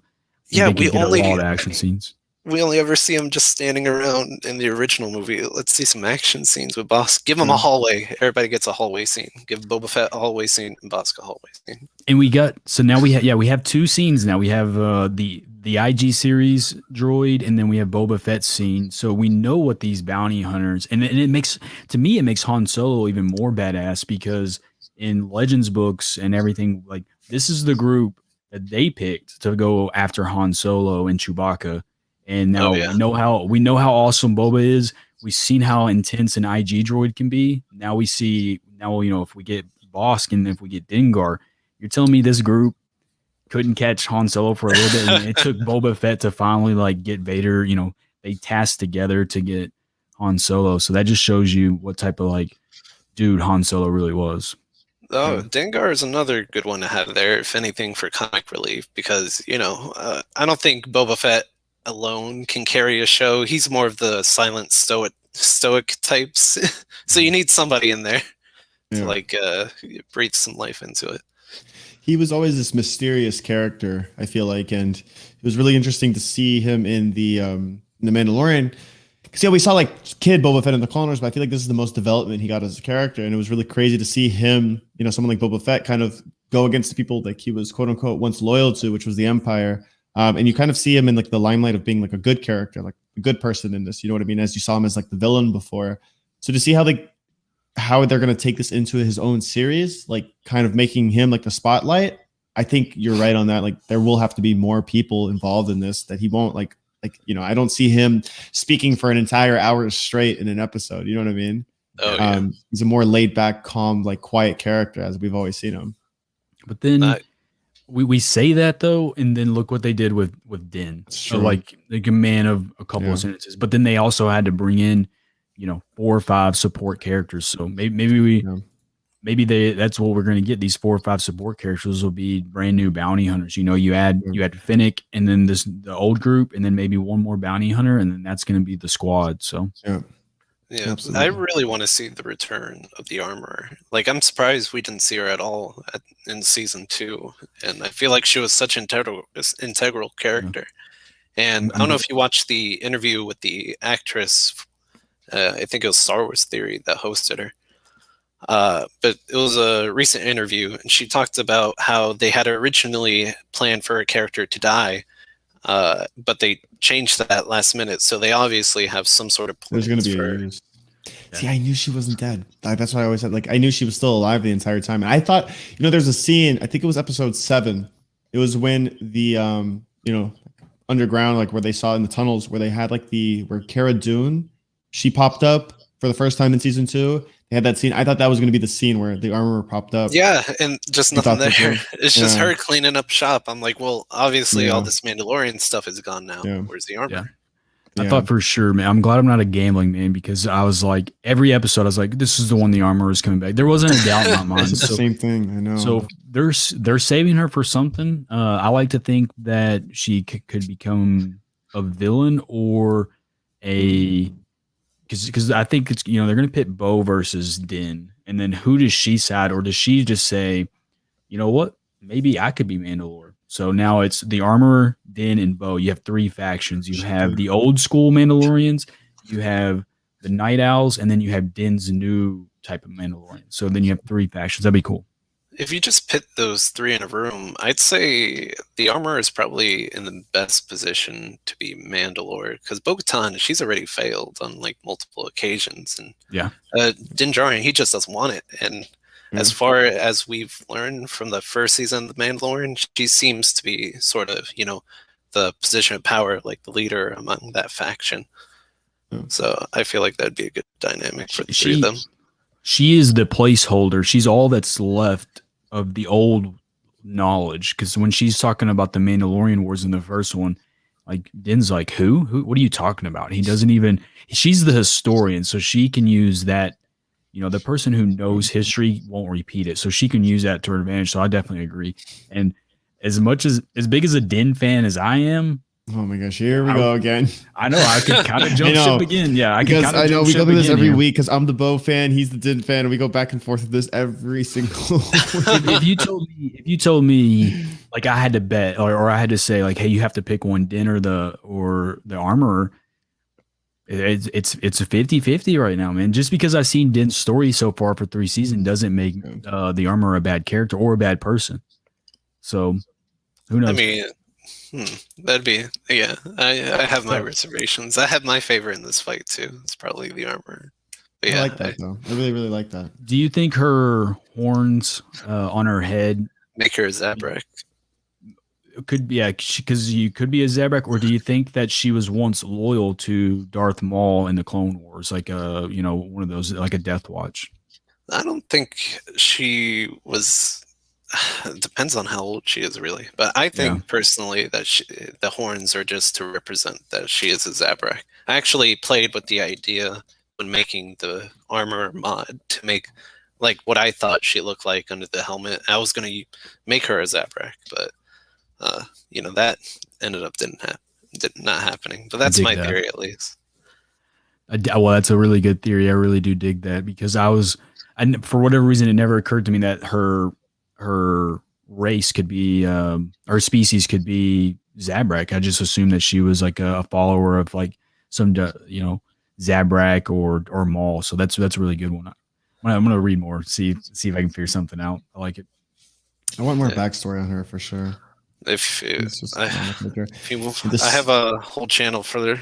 We only get action scenes. We only ever see him just standing around in the original movie. Let's see some action scenes with Bosk. Give him a hallway. Everybody gets a hallway scene. Give Boba Fett a hallway scene and Bosk a hallway scene. And now we have two scenes now. We have the IG series droid, and then we have Boba Fett's scene. So we know what these bounty hunters, and it makes Han Solo even more badass, because in Legends books and everything, like this is the group that they picked to go after Han Solo and Chewbacca. And now we know how awesome Boba is. We've seen how intense an IG droid can be. Now if we get Bosk and if we get Dengar, you're telling me this group couldn't catch Han Solo for a little bit, and it took Boba Fett to finally like get Vader. They tasked together to get Han Solo. So that just shows you what type of like dude Han Solo really was. Oh, Dengar is another good one to have there, if anything, for comic relief, because I don't think Boba Fett alone can carry a show. He's more of the silent stoic types. So you need somebody in there to like breathe some life into it. He was always this mysterious character, I feel like, and it was really interesting to see him in the Mandalorian. Because yeah, we saw like kid Boba Fett in the Clone Wars, but I feel like this is the most development he got as a character, and it was really crazy to see him, someone like Boba Fett, kind of go against the people like he was quote unquote once loyal to, which was the Empire. And you kind of see him in like the limelight of being like a good character, like a good person in this. You know what I mean? As you saw him as like the villain before. So to see how they're going to take this into his own series, like kind of making him like the spotlight. I think you're right on that. Like there will have to be more people involved in this, that he won't like, I don't see him speaking for an entire hour straight in an episode. You know what I mean? Oh, yeah. He's a more laid back, calm, like quiet character as we've always seen him. But then we say that though, and then look what they did with Din. So like a man of a couple of sentences, but then they also had to bring in 4 or 5 support characters. So maybe that's what we're going to get. These 4 or 5 support characters will be brand new bounty hunters. You had Finnick, and then the old group, and then maybe one more bounty hunter, and then that's going to be the squad. So yeah, absolutely. I really want to see the return of the armorer. Like, I'm surprised we didn't see her at all in season 2, and I feel like she was such an integral character. And I don't know if you watched the interview with the actress. I think it was Star Wars Theory that hosted her. But it was a recent interview, and she talked about how they had originally planned for a character to die, but they changed that last minute. So they obviously have some sort of plans. There's going to be See, I knew she wasn't dead. That's why I always said, like, I knew she was still alive the entire time. And I thought, there's a scene, I think it was episode 7. It was when the, underground, like where they saw in the tunnels, where they had like where Cara Dune, she popped up for the first time in season 2. They had that scene. I thought that was going to be the scene where the armorer popped up. Yeah, and just nothing there. It's just her cleaning up shop. I'm like, well, obviously all this Mandalorian stuff is gone now. Where's the armor? I thought for sure, man. I'm glad I'm not a gambling man, because I was like, every episode, I was like, this is the one the armor is coming back. There wasn't a doubt in my mind. It's the same thing. I know. So they're saving her for something. I like to think that she could become a villain or because I think it's they're going to pit Bo versus Din, and then who does she side, or does she just say, you know what, maybe I could be Mandalore? So now it's the Armorer, Din, and Bo. You have 3 factions. You have the old school Mandalorians, you have the Night Owls, and then you have Din's new type of Mandalorian. So then you have 3 factions. That'd be cool. If you just pit those 3 in a room, I'd say the Armorer is probably in the best position to be Mandalore, because Bo-Katan, she's already failed on like multiple occasions, and Din Djarin, he just doesn't want it. And as far as we've learned from the first season of The Mandalorian, she seems to be sort of the position of power, like the leader among that faction. So I feel like that'd be a good dynamic for the 3 of them. She is the placeholder. She's all that's left of the old knowledge, because when she's talking about the Mandalorian Wars in the first one, like Din's like, who? What are you talking about? He doesn't even. She's the historian, so she can use that. The person who knows history won't repeat it, so she can use that to her advantage. So I definitely agree. And as big as a Din fan as I am. Oh my gosh, here we go again. I know, I could kind of jump ship again. Yeah, I know we go through this every week, because I'm the Bo fan, he's the Din fan, and we go back and forth with this every single week. If you told me like I had to bet or I had to say like, hey, you have to pick one, Din or the Armorer, it's a 50-50 right now, man. Just because I've seen Din's story so far for 3 seasons doesn't make the Armorer a bad character or a bad person. So who knows? I mean, that'd be I have my reservations. I have my favorite in this fight too. It's probably the Armorer. But I like that though. I really, really like that. Do you think her horns on her head make her a Zabrak? Could be, because you could be a Zabrak, or do you think that she was once loyal to Darth Maul in the Clone Wars, like one of those, like a Death Watch? I don't think she was. It depends on how old she is, really. But I think personally that the horns are just to represent that she is a Zabrak. I actually played with the idea when making the armor mod to make like what I thought she looked like under the helmet. I was going to make her a Zabrak, but that ended up not happening. But I that's dig my that. theory, at least. Well, that's a really good theory. I really do dig that because for whatever reason, it never occurred to me that her race could be, her species could be Zabrak. I just assumed that she was like a follower of like some, Zabrak or Maul. So that's a really good one. I'm gonna read more, see if I can figure something out. I like it. I want more backstory on her for sure. If I have a whole channel for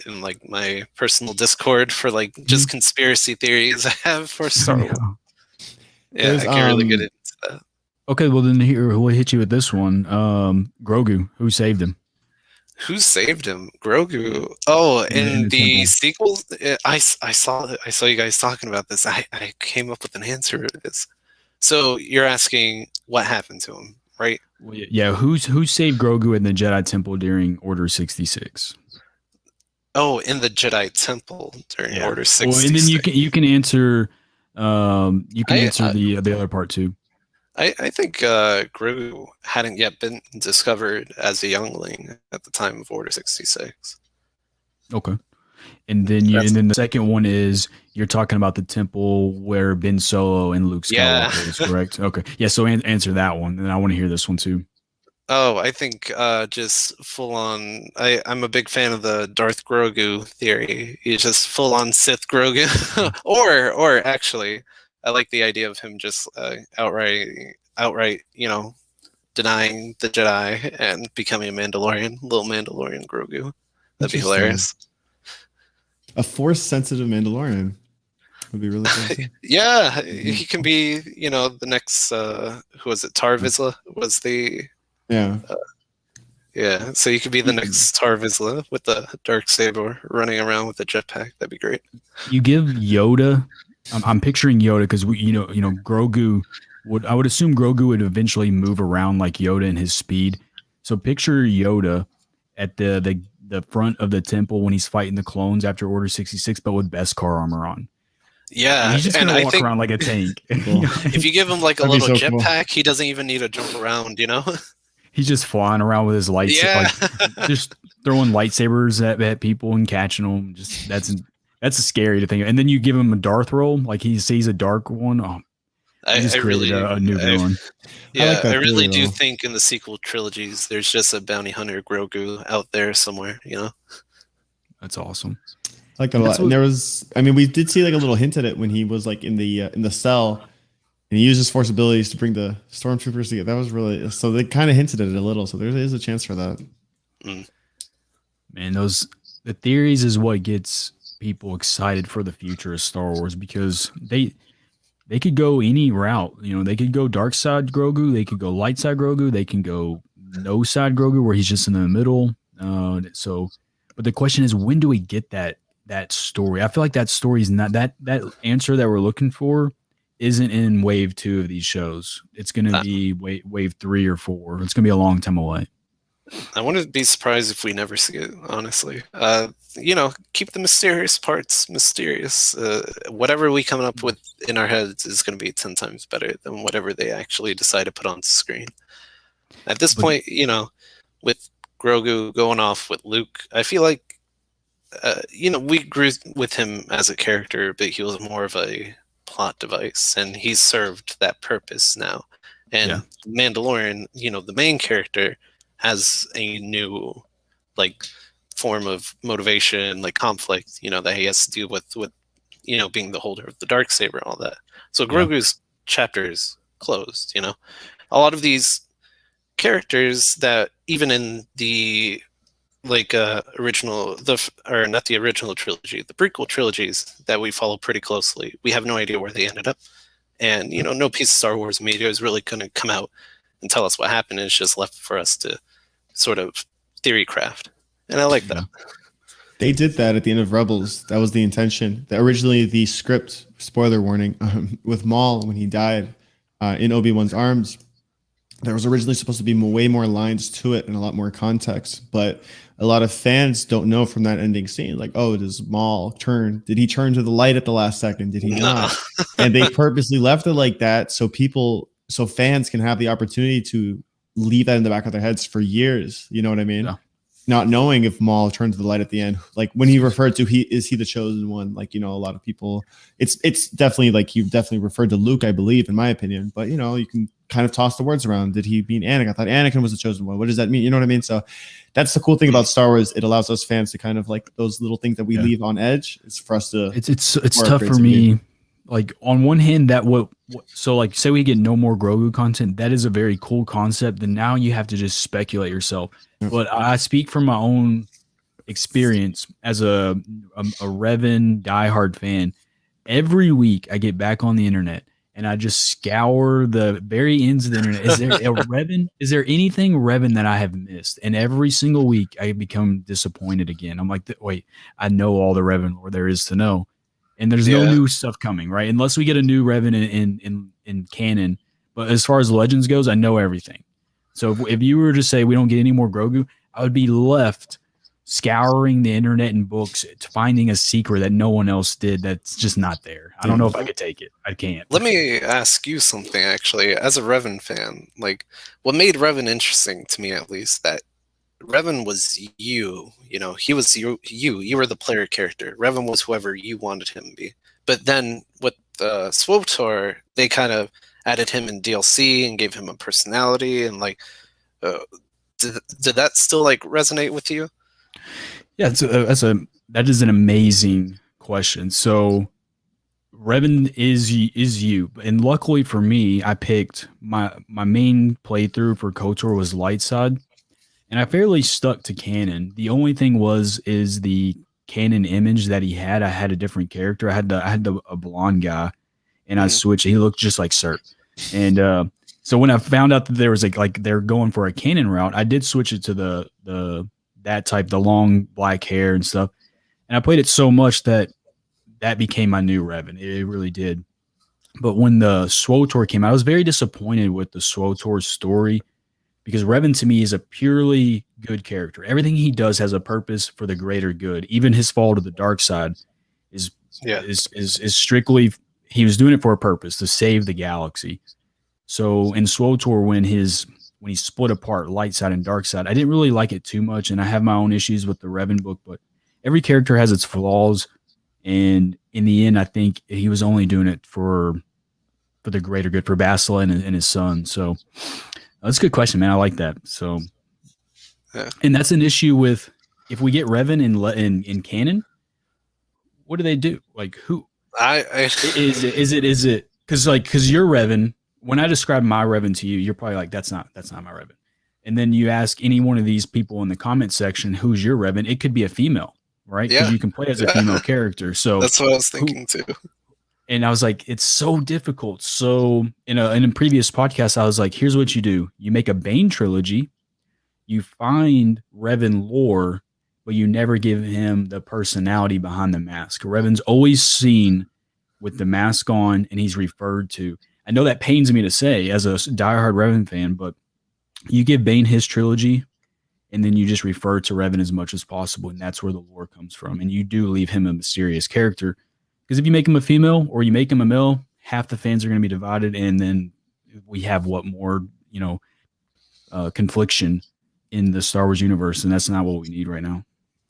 in like my personal Discord for like just conspiracy theories I have for Star Wars. Yeah, I can really get into that. Okay, well then here we'll hit you with this one. Grogu, who saved him? Who saved him? Grogu. Oh, in the sequel, I saw you guys talking about this. I came up with an answer to this. So you're asking what happened to him, right? Well, yeah, who saved Grogu in the Jedi Temple during Order 66? Oh, in the Jedi Temple during Order 66. Well, and then you can answer the other part too. I think Grogu hadn't yet been discovered as a youngling at the time of Order 66. Okay. And then the second one is you're talking about the temple where Ben Solo and Luke Skywalker is correct. Okay. Yeah, so answer that one. And I want to hear this one too. Oh, I think just full on. I'm a big fan of the Darth Grogu theory. He's just full on Sith Grogu, or actually, I like the idea of him just outright, denying the Jedi and becoming a Mandalorian, little Mandalorian Grogu. That'd be hilarious. A Force-sensitive Mandalorian would be really cool. Yeah, he can be, the next. Who was it? Tar Vizsla was the. Yeah. Yeah, so you could be the next Tar Vizsla with the Darksaber running around with a jetpack. That'd be great. You give Yoda. I'm picturing Yoda because Grogu I would assume Grogu would eventually move around like Yoda in his speed. So picture Yoda at the front of the temple when he's fighting the clones after Order 66, but with Beskar armor on. Yeah, and he's just gonna walk around like a tank. If you give him like a little jetpack, he doesn't even need to jump around. He's just flying around with his lights, just throwing lightsabers at people and catching them. Just that's scary to think of. And then you give him a Darth role, like he sees a dark one. Oh, I really a new villain. Yeah, I really do think in the sequel trilogies, there's just a bounty hunter Grogu out there somewhere. That's awesome. I like that a lot. And there was, we did see like a little hint at it when he was like in the cell. And he used his Force abilities to bring the stormtroopers together. That was really, so they kind of hinted at it a little. So there is a chance for that. Man, the theories is what gets people excited for the future of Star Wars because they could go any route. They could go dark side Grogu, they could go light side Grogu, they can go no side Grogu where he's just in the middle. But the question is, when do we get that story? I feel like that story is not that answer that we're looking for. Isn't in wave 2 of these shows. It's going to be wave 3 or 4. It's going to be a long time away. I wouldn't be surprised if we never see it, honestly. Keep the mysterious parts mysterious. Whatever we come up with in our heads is going to be 10 times better than whatever they actually decide to put on screen. At this point, with Grogu going off with Luke, I feel like, we grew with him as a character, but he was more of a plot device, and he's served that purpose now. And Mandalorian, the main character has a new form of motivation, like conflict, that he has to deal with being the holder of the Darksaber and all that. So Grogu's chapter is closed. A lot of these characters that even in the original, not the original trilogy, the prequel trilogies that we follow pretty closely, we have no idea where they ended up. And, no piece of Star Wars media is really going to come out and tell us what happened. It's just left for us to sort of theory craft. And I like that. They did that at the end of Rebels. That was the intention. Originally, the script, spoiler warning, with Maul, when he died in Obi-Wan's arms, there was originally supposed to be way more lines to it and a lot more context. But a lot of fans don't know from that ending scene, like, oh, does Maul turn? Did he turn to the light at the last second? Did he not? And they purposely left it like that so fans can have the opportunity to leave that in the back of their heads for years. You know what I mean? Yeah. not knowing if Maul turned to the light at the end, like when he referred to he the chosen one, like, you know, a lot of people, it's definitely like you definitely referred to Luke, I believe, in my opinion, but you know, you can kind of toss the words around. Did he mean Anakin? I thought Anakin was the chosen one. What does that mean? You know what I mean? So that's the cool thing about Star Wars. It allows us fans to kind of like those little things that we leave on edge. It's for us to. It's tough for me. Like on one hand, that so like say we get no more Grogu content, that is a very cool concept. Then now you have to just speculate yourself. But I speak from my own experience as a Revan diehard fan. Every week I get back on the internet and I just scour the very ends of the internet. Is there a Revan? Is there anything Revan that I have missed? And every single week I become disappointed again. I'm like, wait, I know all the Revan lore there is to know. And there's no new stuff coming, right? Unless we get a new Revan in canon. But as far as Legends goes, I know everything. So if you were to say we don't get any more Grogu, I would be left scouring the internet and books to finding a secret that no one else did that's just not there. I don't know if I could take it. I can't. Let me ask you something, actually. As a Revan fan, like, what made Revan interesting to me, at least, that Revan was you. You know, he was you. You were the player character. Revan was whoever you wanted him to be. But then with SWTOR, they kind of added him in DLC and gave him a personality, and like, did that still like resonate with you? Yeah, that is an amazing question. So Revan is you, and luckily for me, I picked my main playthrough for KOTOR was light side, and I fairly stuck to canon. The only thing is the canon image that he had. I had a different character. I had a blonde guy, and I switched. He looked just like Sir, and so when I found out that there was like they're going for a canon route, I did switch it to that type, the long black hair and stuff. And I played it so much that became my new Revan. It really did. But when the SWTOR came out, I was very disappointed with the SWTOR story because Revan to me is a purely good character. Everything he does has a purpose for the greater good. Even his fall to the dark side is strictly, he was doing it for a purpose, to save the galaxy. So in SWTOR, when he split apart light side and dark side, I didn't really like it too much, and I have my own issues with the Revan book, but every character has its flaws, and in the end, I think he was only doing it for the greater good, for Bastila and his son. So that's a good question, man. I like that. So, and that's an issue with, if we get Revan in canon, what do they do? Like, who is it? Because you're Revan. When I describe my Revan to you, you're probably like, that's not my Revan. And then you ask any one of these people in the comment section, who's your Revan? It could be a female, right? Because you can play as a female character. So that's what I was thinking too. And I was like, it's so difficult. So in a previous podcast, I was like, here's what you do. You make a Bane trilogy. You find Revan lore, but you never give him the personality behind the mask. Revan's always seen with the mask on, and he's referred to. I know that pains me to say as a diehard Revan fan, but you give Bane his trilogy, and then you just refer to Revan as much as possible, and that's where the lore comes from. And you do leave him a mysterious character, because if you make him a female or you make him a male, half the fans are going to be divided, and then we have more confliction in the Star Wars universe, and that's not what we need right now.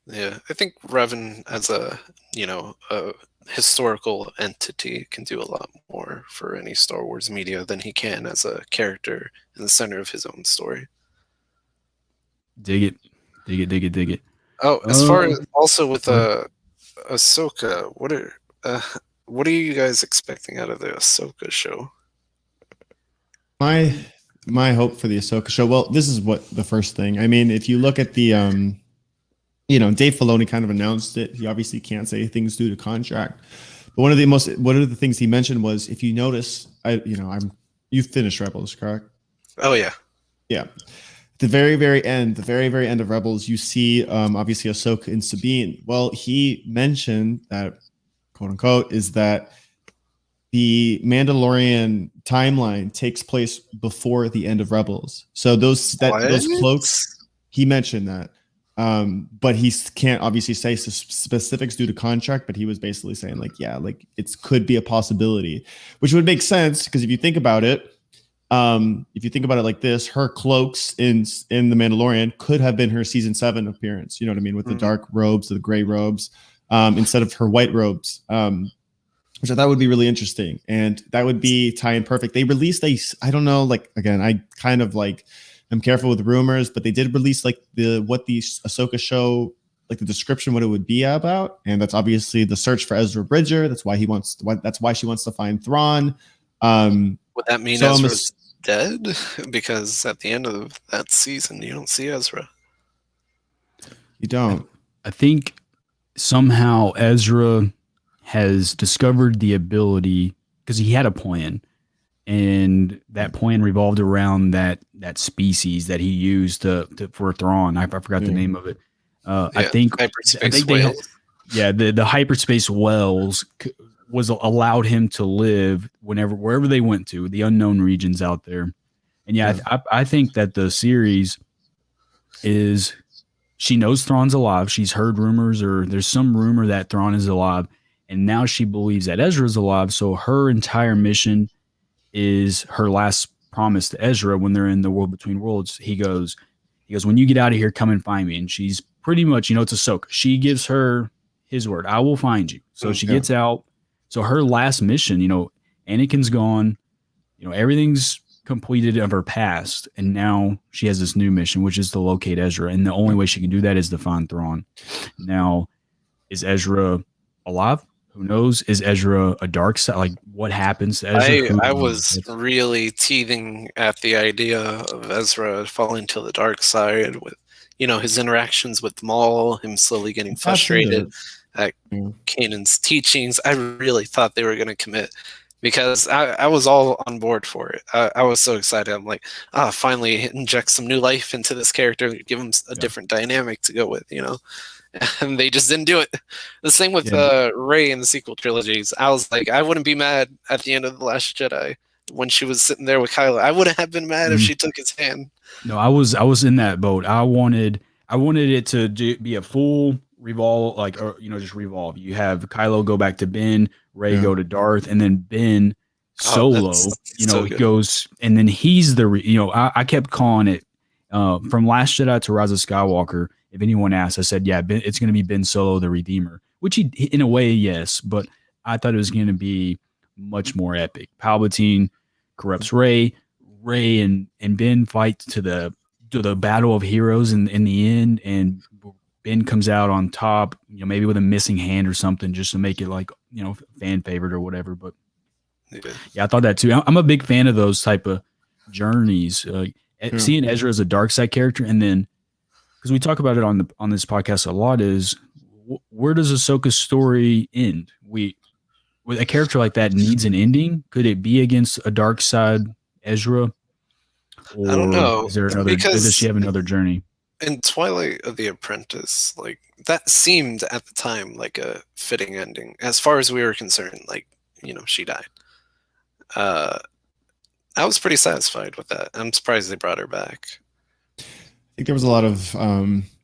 Yeah, I think Revan as a historical entity can do a lot more for any Star Wars media than he can as a character in the center of his own story. Dig it. Oh, as far as also with Ahsoka, what are you guys expecting out of the Ahsoka show? My hope for the Ahsoka show. Well, this is what the first thing. I mean, if you look at the Dave Filoni kind of announced it. He obviously can't say things due to contract. But one of the things he mentioned was, if you notice, you finished Rebels, correct? Oh yeah. Yeah. The very end of Rebels, you see obviously Ahsoka and Sabine. Well, he mentioned that, quote unquote, is that the Mandalorian timeline takes place before the end of Rebels. So those cloaks, he mentioned that. But he can't obviously say specifics due to contract, but he was basically saying it could be a possibility, which would make sense, because if you think about it, if you think about it like this, her cloaks in The Mandalorian could have been her season 7 appearance. You know what I mean? With the dark robes, the gray robes, instead of her white robes, which I thought would be really interesting. And that would be tie in perfect. They released I don't know, like, again, I kind of like, I'm careful with rumors, but they did release like what the Ahsoka show, like the description, what it would be about. And that's obviously the search for Ezra Bridger. That's why that's why she wants to find Thrawn. Would that mean so Ezra's dead? Because at the end of that season, you don't see Ezra. You don't. I think somehow Ezra has discovered the ability, because he had a plan, and that plan revolved around that species that he used for Thrawn. I forgot the name of it. I think hyperspace whales. The hyperspace wells was allowed him to live wherever they went to, the unknown regions out there. And I think that the series is, she knows Thrawn's alive. She's heard rumors, or there's some rumor that Thrawn is alive, and now she believes that Ezra's alive. So her entire mission is her last promise to Ezra when they're in the world between worlds. He goes, when you get out of here, come and find me. And she's pretty much, it's Ahsoka. She gives her his word, I will find you. So she gets out. So her last mission, Anakin's gone, everything's completed of her past, and now she has this new mission, which is to locate Ezra. And the only way she can do that is to find Thrawn. Now, is Ezra alive? Who knows? Is Ezra a dark side? Like, what happens to Ezra? I was really teething at the idea of Ezra falling to the dark side with, his interactions with Maul, him slowly getting frustrated at Kanan's teachings. I really thought they were going to commit, because I was all on board for it. I was so excited. I'm like, finally inject some new life into this character, give him a different dynamic to go with, And they just didn't do it. The same with Rey in the sequel trilogies. I was like, I wouldn't be mad at the end of The Last Jedi when she was sitting there with Kylo. I wouldn't have been mad if she took his hand. No, I was in that boat. I wanted it to be a full revolve, just revolve. You have Kylo go back to Ben, Rey go to Darth, and then Ben solo, goes, and then he's I kept calling it from Last Jedi to Rise of Skywalker. If anyone asked, I said, it's going to be Ben Solo, the Redeemer, which he, in a way, yes, but I thought it was going to be much more epic. Palpatine corrupts Rey and Ben fight to the battle of heroes in the end, and Ben comes out on top, maybe with a missing hand or something, just to make it fan favorite or whatever. But I thought that too. I'm a big fan of those type of journeys. Seeing Ezra as a dark side character, and then, because we talk about it on this podcast a lot, is where does Ahsoka's story end? With a character like that needs an ending. Could it be against a dark side Ezra? Or I don't know. Is there does she have another journey? In Twilight of the Apprentice, like, that seemed at the time like a fitting ending, as far as we were concerned. Like, she died. I was pretty satisfied with that. I'm surprised they brought her back. I think there was a lot of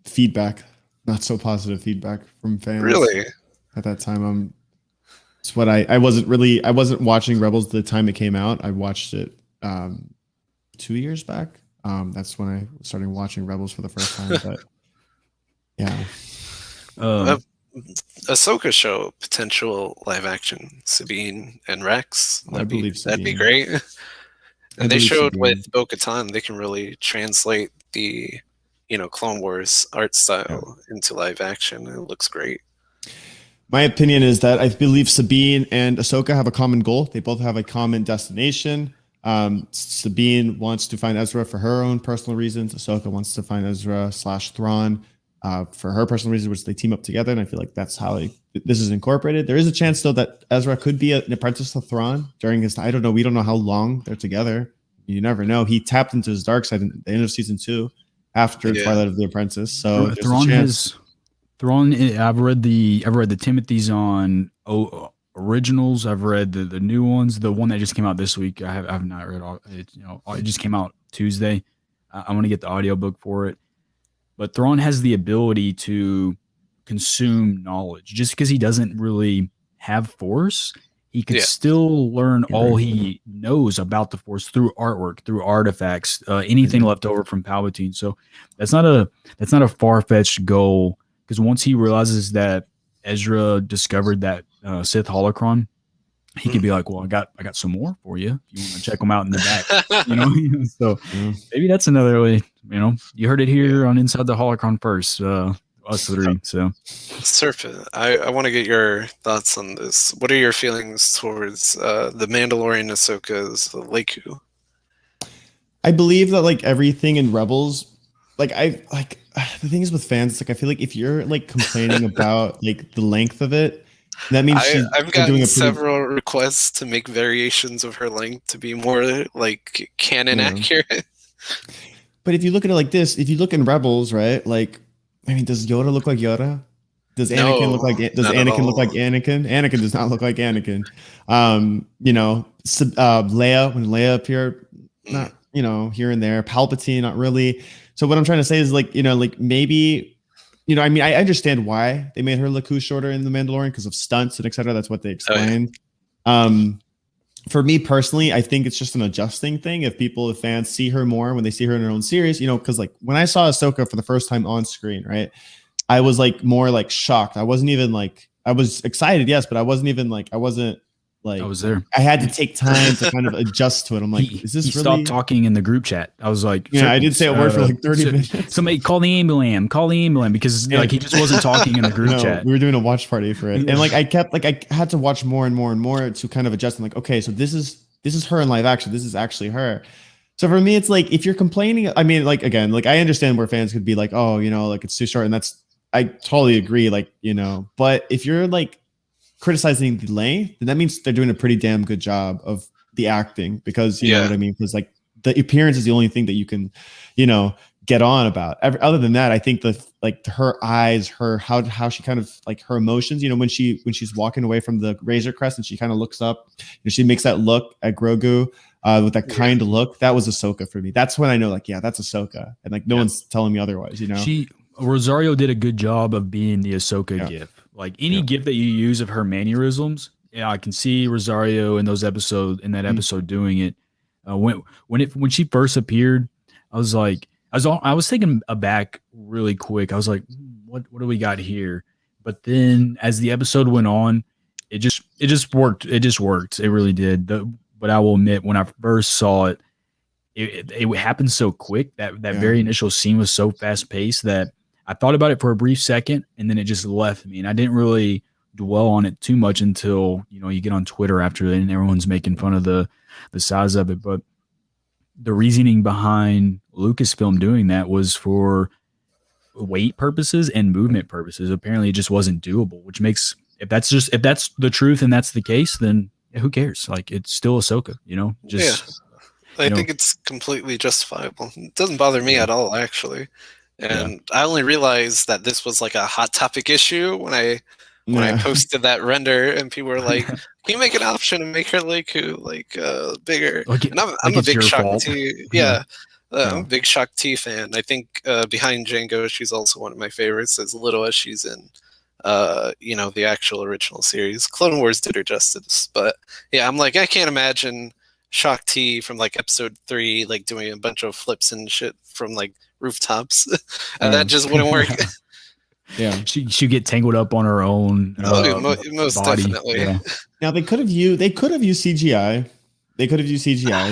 feedback, not so positive feedback from fans. Really? At that time, it's what I wasn't watching Rebels at the time it came out. I watched it 2 years back. That's when I started watching Rebels for the first time. But yeah, Ahsoka show potential live action, Sabine and Rex. That'd be great. And they showed with Bo-Katan they can really translate the Clone Wars art style into live action, and it looks great. My opinion is that I believe Sabine and Ahsoka have a common goal. They both have a common destination. Sabine wants to find Ezra for her own personal reasons. Ahsoka wants to find Ezra / Thrawn for her personal reasons, which they team up together. And I feel like that's how this is incorporated. There is a chance, though, that Ezra could be an apprentice to Thrawn during his. I don't know. We don't know how long they're together. You never know. He tapped into his dark side at the end of season 2 after Twilight of the Apprentice. So Thrawn. I've read the Timothy's on originals. I've read the new ones. The one that just came out this week, I've not read all. It just came out Tuesday. I'm gonna get the audiobook for it. But Thrawn has the ability to consume knowledge. Just because he doesn't really have force, he could Yeah. still learn all he knows about the Force through artwork, through artifacts, anything left over from Palpatine. So that's not a far fetched goal, because once he realizes that Ezra discovered that Sith holocron, he could be like, "Well, I got some more for you. If you want to check them out in the back." You know, so maybe that's another way. You know, you heard it here on Inside the Holocron first. Us three. So, Serpent, I want to get your thoughts on this. What are your feelings towards the Mandalorian Ahsoka's Leku? I believe that like everything in Rebels, like the thing is with fans, it's like I feel like if you're like complaining about like the length of it, that means I've gotten several requests to make variations of her length to be more like canon accurate. But if you look at it like this, if you look in Rebels, right? Like, I mean, does Yoda look like Yoda? Does Anakin look like Anakin look like Anakin? Anakin does not look like Anakin. You know, Leia, when Leia appeared, not, you know, here and there. Palpatine, not really. So what I'm trying to say is like, you know, like maybe, you know, I mean, I understand why they made her Leku shorter in The Mandalorian because of stunts and etc. That's what they explained. For me personally, I think it's just an adjusting thing. If fans see her more when they see her in her own series, you know, because like when I saw Ahsoka for the first time on screen, right, I was like more like shocked. I wasn't even like, I was excited, yes, but I wasn't like, I was there. I had to take time to kind of adjust to it. I'm like, is this he really? Stopped talking in the group chat. I was like, yeah, I did say a word for like 30 minutes. Somebody call the ambulance, because like he just wasn't talking in the group chat. We were doing a watch party for it, and like I had to watch more and more and more to kind of adjust. I'm like, okay, so this is her in live action. This is actually her. So for me, it's like if you're complaining, I mean, like again, like I understand where fans could be like, oh, you know, like it's too short, and I totally agree, like, you know, but if you're like criticizing the length, then that means they're doing a pretty damn good job of the acting, because you know what I mean, because like the appearance is the only thing that you can, you know, get on about. Other than that, I think like her eyes, her how she kind of like her emotions, you know, when she's walking away from the Razor Crest and she kind of looks up and she makes that look at Grogu with that kind of look, that was Ahsoka for me. That's when I know, like, yeah, that's Ahsoka, and like no one's telling me otherwise, you know. Rosario did a good job of being the Ahsoka gif. Like any gif that you use of her mannerisms, I can see Rosario in that episode doing it. When she first appeared, I was taken aback really quick. I was like, what do we got here? But then as the episode went on, it just worked. It just worked. It really did. But I will admit, when I first saw it, it happened so quick. That very initial scene was so fast paced that I thought about it for a brief second, and then it just left me. And I didn't really dwell on it too much until, you know, you get on Twitter after it and everyone's making fun of the size of it. But the reasoning behind Lucasfilm doing that was for weight purposes and movement purposes. Apparently it just wasn't doable, which makes, if that's the truth and that's the case, then who cares? Like, it's still Ahsoka, you know? I think it's completely justifiable. It doesn't bother me at all, actually. And I only realized that this was like a hot topic issue when I posted that render, and people were like, "Can you make an option to make her Leku like bigger?" And I'm a big Shock T. I'm a big Shock T fan. I think behind Django, she's also one of my favorites, as little as she's in you know, the actual original series. Clone Wars did her justice, but yeah, I'm like, I can't imagine Shock T from like episode 3 like doing a bunch of flips and shit from like rooftops, and that just wouldn't work. She'd get tangled up on her own most body. Definitely. Now they could have used CGI.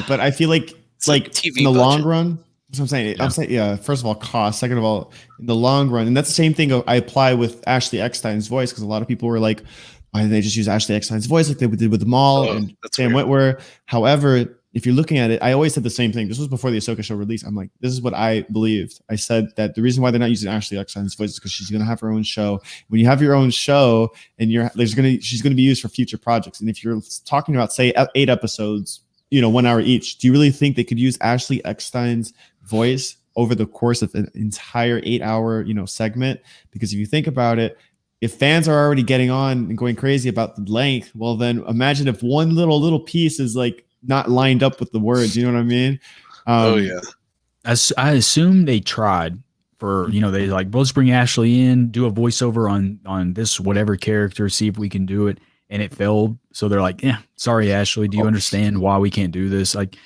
But I feel like TV in the long run, that's what I'm saying. I'm saying, first of all, cost. Second of all, in the long run, and that's the same thing I apply with Ashley Eckstein's voice, because a lot of people were like, why didn't they just use Ashley Eckstein's voice like they did with Maul and Sam Witwer? However, if you're looking at it, I always said the same thing. This was before the Ahsoka show release. I'm like, this is what I believed. I said that the reason why they're not using Ashley Eckstein's voice is because she's going to have her own show. When you have your own show, and she's going to be used for future projects. And if you're talking about, say, 8 episodes, you know, 1 hour each, do you really think they could use Ashley Eckstein's voice over the course of an entire 8-hour, you know, segment? Because if you think about it, if fans are already getting on and going crazy about the length, well, then imagine if one little piece is like not lined up with the words. You know what I mean? I assume they tried for, you know, they like, let's bring Ashley in, do a voiceover on this whatever character, see if we can do it. and it failed. So they're like, yeah, sorry, Ashley. Do you understand why we can't do this? Like,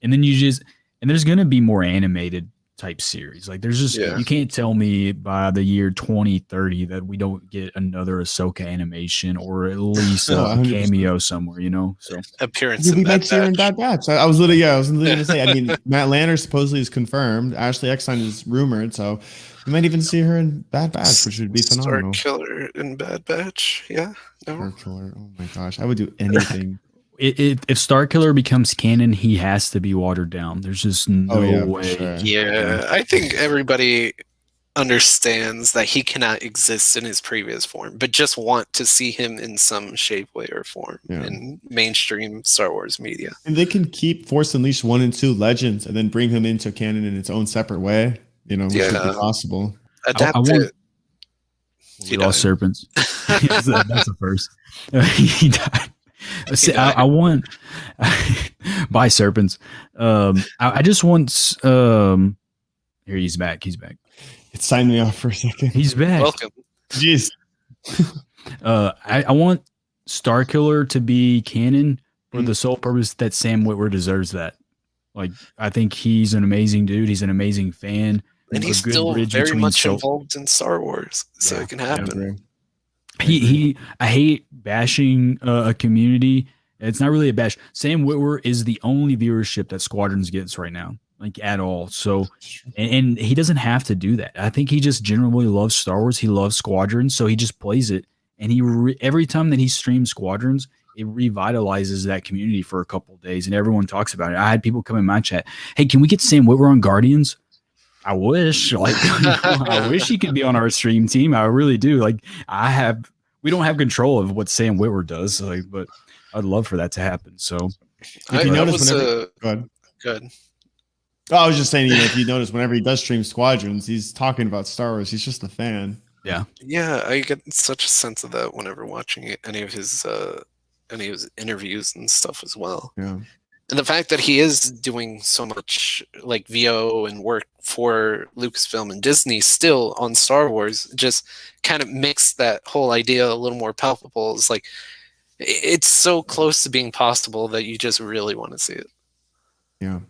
and then and there's gonna be more animated type series. Like there's just you can't tell me by the year 2030 that we don't get another Ahsoka animation or at least a cameo somewhere, you know. So appearance. We might see her in Bad Batch. I was literally gonna say. I mean, Matt Lanner supposedly is confirmed. Ashley Eckstein is rumored, so we might even see her in Bad Batch, which would be phenomenal. Star Killer in Bad Batch, yeah. No. Star Killer. Oh my gosh, I would do anything. If Star Killer becomes canon, he has to be watered down. There's just no way. Sure. Yeah, I think everybody understands that he cannot exist in his previous form, but just want to see him in some shape, way, or form in mainstream Star Wars media. And they can keep Force Unleashed 1 and 2 legends and then bring him into canon in its own separate way, you know, which would be possible. Adapt We lost Serpents. That's the first. He died. I want buy Serpents. I just want here he's back. It signed me off for a second. He's back. Welcome. Jeez. I want Star Killer to be canon for the sole purpose that Sam Witwer deserves that. Like I think he's an amazing dude. He's an amazing fan. And he's still very much involved in Star Wars, so it can happen. I hate bashing a community. It's not really a bash. Sam Witwer is the only viewership that Squadrons gets right now, like at all. So, and he doesn't have to do that. I think he just generally loves Star Wars. He loves Squadrons, so he just plays it. And every time that he streams Squadrons, it revitalizes that community for a couple of days, and everyone talks about it. I had people come in my chat, "Hey, can we get Sam Witwer on Guardians?" I wish, I wish he could be on our stream team. I really do. Like, we don't have control of what Sam Witwer does, but I'd love for that to happen. So, if you notice, go ahead. Good. Oh, I was just saying, if you notice, whenever he does stream Squadrons, he's talking about Star Wars. He's just a fan. Yeah. Yeah, I get such a sense of that whenever watching any of his interviews and stuff as well. Yeah. And the fact that he is doing so much like VO and work for Lucasfilm and Disney still on Star Wars just kind of makes that whole idea a little more palpable. It's like it's so close to being possible that you just really want to see it. Yeah.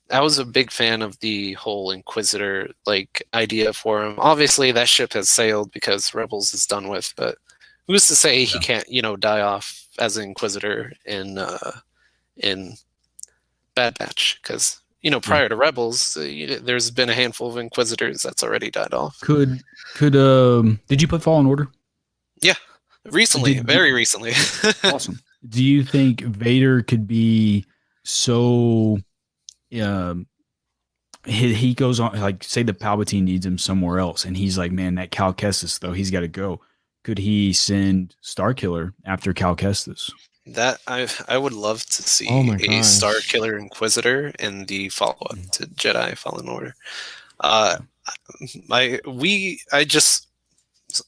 I was a big fan of the whole Inquisitor like idea for him. Obviously that ship has sailed because Rebels is done with, but who's to say he can't, die off as an Inquisitor in Bad Batch, because prior to Rebels, there's been a handful of Inquisitors that's already died off. Did you put Fallen Order? Yeah, recently, very recently. Awesome. Do you think Vader could be so? He goes on, like, say the Palpatine needs him somewhere else, and he's like, man, that Cal Kestis though, he's got to go. Could he send Starkiller after Cal Kestis? That I would love to see a Star Killer Inquisitor in the follow-up to Jedi Fallen Order. I just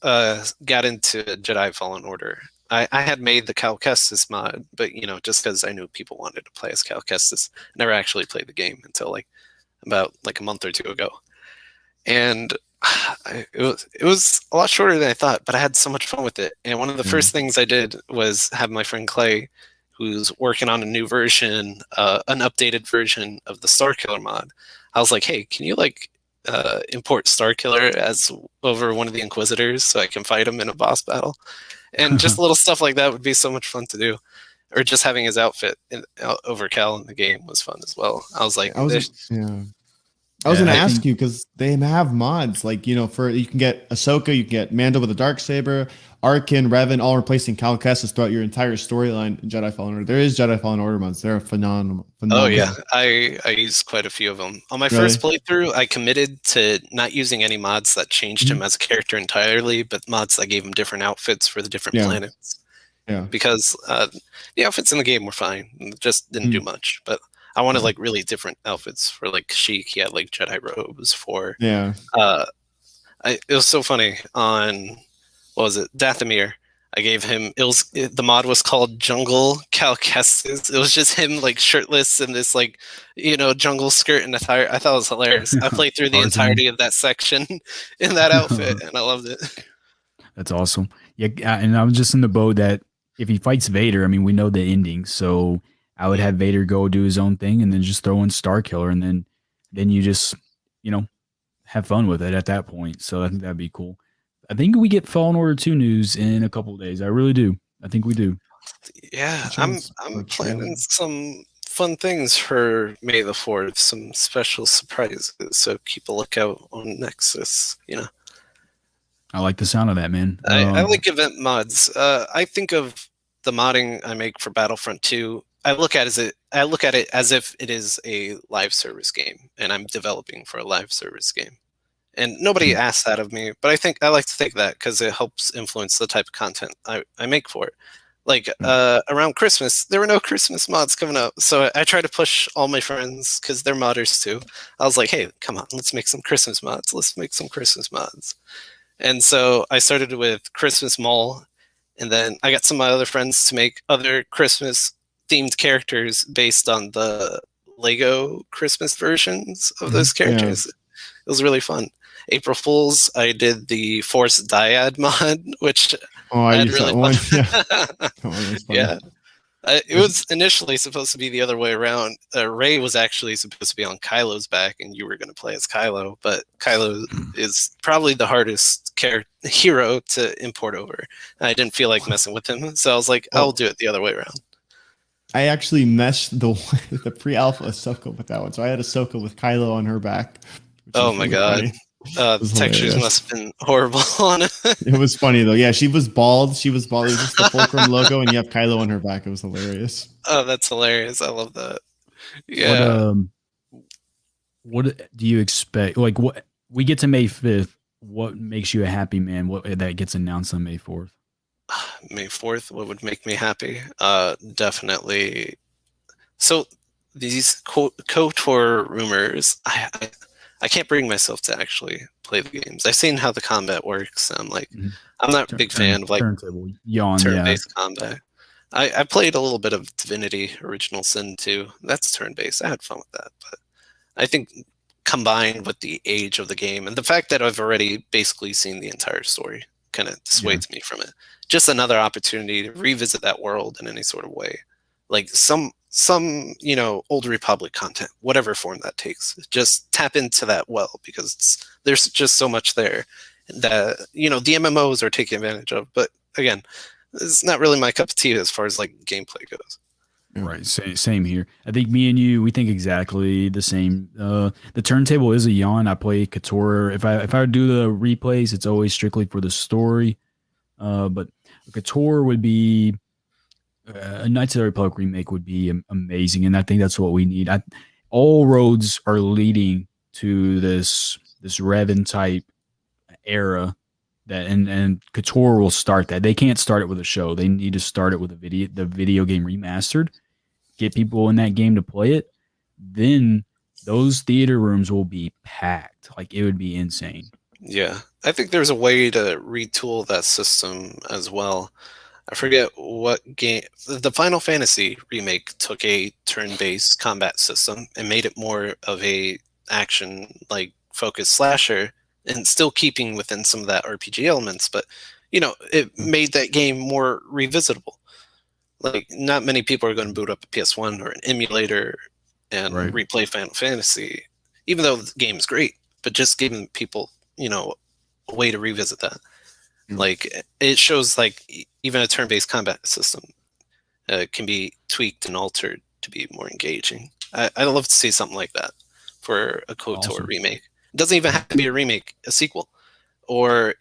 got into Jedi Fallen Order. I had made the Cal Kestis mod, but just because I knew people wanted to play as Cal Kestis, I never actually played the game until about a month or two ago, and it was a lot shorter than I thought, but I had so much fun with it. And one of the first things I did was have my friend Clay, who's working on a new version, an updated version of the Starkiller mod. I was like, hey, can you import Starkiller as over one of the Inquisitors so I can fight him in a boss battle? And just little stuff like that would be so much fun to do. Or just having his outfit over Cal in the game was fun as well. I was like, I was going to ask you, because they have mods for you can get Ahsoka, you can get Mando with a Darksaber, Arkin, Revan, all replacing Cal Kestis throughout your entire storyline in Jedi Fallen Order. There is Jedi Fallen Order mods. They're phenomenal. Oh yeah, I used quite a few of them on my first playthrough. I committed to not using any mods that changed him as a character entirely, but mods that gave him different outfits for the different planets. Yeah, because the outfits in the game were fine, just didn't do much, but I wanted really different outfits for Sheik. He had Jedi robes for. Yeah. It was so funny on, what was it, Dathomir. I gave him, the mod was called Jungle Cal Kestis. It was just him shirtless in this jungle skirt and attire. I thought it was hilarious. I played through the entirety of that section in that outfit and I loved it. That's awesome. Yeah, and I was just in the boat that if he fights Vader, I mean, we know the ending, so I would have Vader go do his own thing, and then just throw in Star Killer, and then you just you know have fun with it at that point. So I think that'd be cool. I think we get Fallen Order 2 news in a couple of days. I really do. I think we do. Yeah, Chance for I'm a trailer. planning some fun things for May the 4th, some special surprises. So keep a lookout on Nexus. I like the sound of that, man. I like event mods. I think of the modding I make for Battlefront 2. I look at it as if it is a live service game, and I'm developing for a live service game. And nobody asks that of me, but I like to think that because it helps influence the type of content I make for it. Like around Christmas, there were no Christmas mods coming out, so I try to push all my friends because they're modders too. I was like, hey, come on, let's make some Christmas mods. Let's make some Christmas mods. And so I started with Christmas Mall, and then I got some of my other friends to make other Christmas themed characters based on the Lego Christmas versions of those characters. Yeah. It was really fun. April Fools, I did the Force Dyad mod, which Oh, I I had used really that one. fun. Yeah. That one was funny. Yeah. It was initially supposed to be the other way around. Rey was actually supposed to be on Kylo's back, and you were going to play as Kylo. But Kylo is probably the hardest hero to import over. I didn't feel like messing with him, so I was like, I'll do it the other way around. I actually meshed the pre-alpha Ahsoka with that one. So I had Ahsoka with Kylo on her back. Oh my god. Funny. The textures must have been horrible on it. It was funny though. Yeah, she was bald. It was just the Fulcrum logo, and you have Kylo on her back. It was hilarious. Oh, that's hilarious. I love that. Yeah. What do you expect? Like, what we get to May 5th, what makes you a happy man? What that gets announced on May 4th? May 4th, what would make me happy? Definitely. So these KOTOR rumors, I can't bring myself to actually play the games. I've seen how the combat works. I'm like, I'm not a big fan of like turntable yawn, turn-based combat. I played a little bit of Divinity Original Sin 2. That's turn-based. I had fun with that. But I think combined with the age of the game and the fact that I've already basically seen the entire story kind of dissuades me from it. Just another opportunity to revisit that world in any sort of way. Like some Old Republic content, whatever form that takes. Just tap into that well, because there's just so much there that the MMOs are taking advantage of. But again, it's not really my cup of tea as far as like gameplay goes. Right, same here. I think me and you, we think exactly the same. The turntable is a yawn. I play KOTOR. If I do the replays, it's always strictly for the story. But KOTOR would be a Knights of the Republic remake would be amazing, and I think that's what we need. All roads are leading to this Revan type era. That and KOTOR will start that. They can't start it with a show. They need to start it with the video game remastered. Get people in that game to play it. Then those theater rooms will be packed. Like, it would be insane. Yeah, I think there's a way to retool that system as well. I forget what game. The Final Fantasy remake took a turn-based combat system and made it more of a action like focused slasher, and still keeping within some of that RPG elements, but it made that game more revisitable. Like, not many people are going to boot up a PS1 or an emulator and replay Final Fantasy, even though the game is great, but just giving people, a way to revisit that. Like, it shows like even a turn-based combat system can be tweaked and altered to be more engaging. I'd love to see something like that for a KOTOR remake. It doesn't even have to be a remake, a sequel, or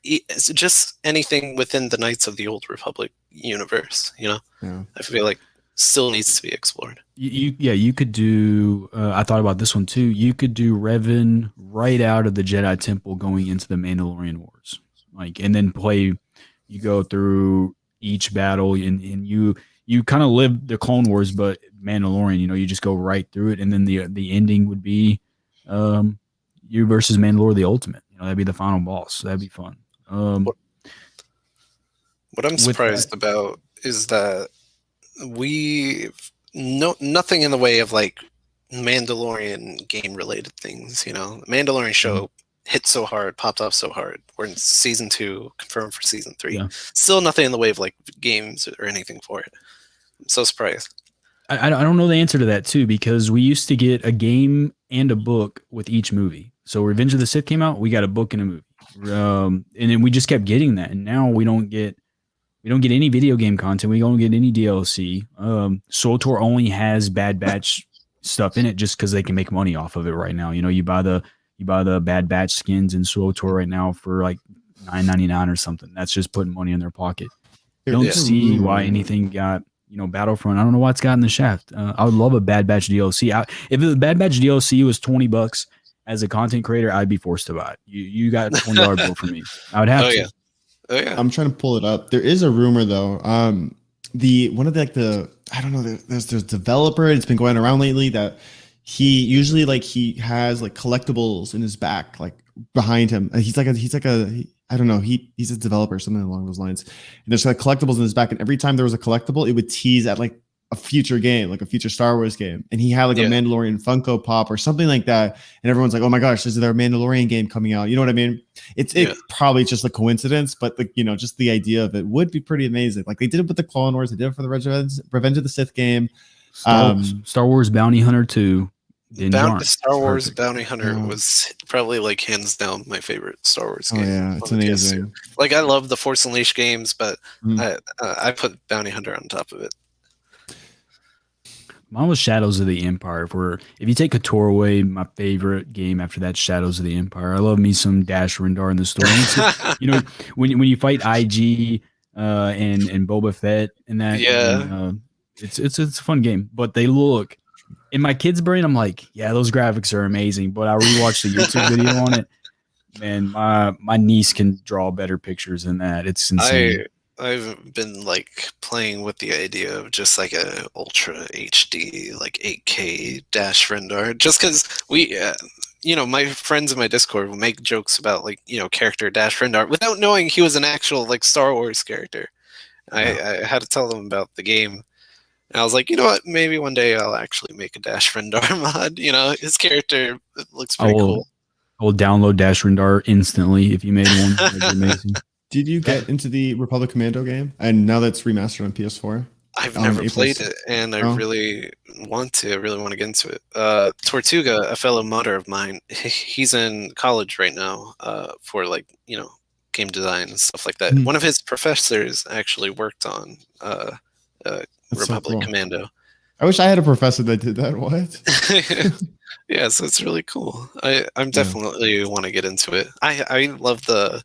just anything within the Knights of the Old Republic universe. I feel like still needs to be explored. You could do. I thought about this one too. You could do Revan right out of the Jedi Temple going into the Mandalorian Wars, and then play. You go through each battle, and you kind of live the Clone Wars, but Mandalorian. You just go right through it, and then the ending would be, you versus Mandalore the Ultimate. That'd be the final boss. That'd be fun. What I'm surprised about is that nothing in the way of like Mandalorian game related things. The Mandalorian show hit so hard, popped off so hard. We're in season 2, confirmed for season 3. Yeah. Still nothing in the way of like games or anything for it. I'm so surprised. I don't know the answer to that too, because we used to get a game and a book with each movie. So Revenge of the Sith came out, we got a book and a movie, and then we just kept getting that. And now we don't get any video game content. We don't get any DLC. SWTOR only has Bad Batch stuff in it just because they can make money off of it right now. You know, you buy the Bad Batch skins in SWTOR right now for like $9.99 or something. That's just putting money in their pocket. I don't see why anything got, you know, Battlefront. I don't know why it's gotten the shaft. I would love a Bad Batch DLC. If the Bad Batch DLC was $20 as a content creator, I'd be forced to buy it. You got a $20 bill for me. I would have to. Yeah. Oh yeah. I'm trying to pull it up. There is a rumor though. I don't know. There's a developer. It's been going around lately that he has like collectibles in his back, like behind him. He's I don't know. He's a developer, something along those lines. And there's like collectibles in his back, and every time there was a collectible, it would tease at like a future game, like a future Star Wars game. And he had like a Mandalorian Funko Pop or something like that. And everyone's like, "Oh my gosh, is there a Mandalorian game coming out?" You know what I mean? It's probably just a coincidence, but just the idea of it would be pretty amazing. Like they did it with the Clone Wars, they did it for the Revenge of the Sith game. Star Wars Bounty Hunter 2. Star Wars Bounty Hunter was probably like hands down my favorite Star Wars game. Oh yeah, it's amazing. Like I love the Force Unleashed games, but I put Bounty Hunter on top of it. Mine was Shadows of the Empire. If you take KOTOR away, my favorite game after that, Shadows of the Empire. I love me some Dash Rendar in the story. You know, when you fight IG and Boba Fett and that, it's a fun game. But they look, in my kid's brain, I'm like, yeah, those graphics are amazing. But I rewatched the YouTube video on it, and my niece can draw better pictures than that. It's insane. I've been like playing with the idea of just like a ultra HD, like 8K Dash Rendar, just because we, my friends in my Discord will make jokes about like, character Dash Rendar without knowing he was an actual like Star Wars character. I had to tell them about the game. And I was like, you know what? Maybe one day I'll actually make a Dash Rendar mod. His character looks pretty cool. I will download Dash Rendar instantly if you made one. That'd be amazing. Did you get into the Republic Commando game? And now that's remastered on PS4? I've never played it, and I really want to. I really want to get into it. Tortuga, a fellow modder of mine, he's in college right now for like, game design and stuff like that. One of his professors actually worked on Republic Commando. I wish I had a professor that did that. What? Yeah, so it's really cool. I'm definitely want to get into it. I love the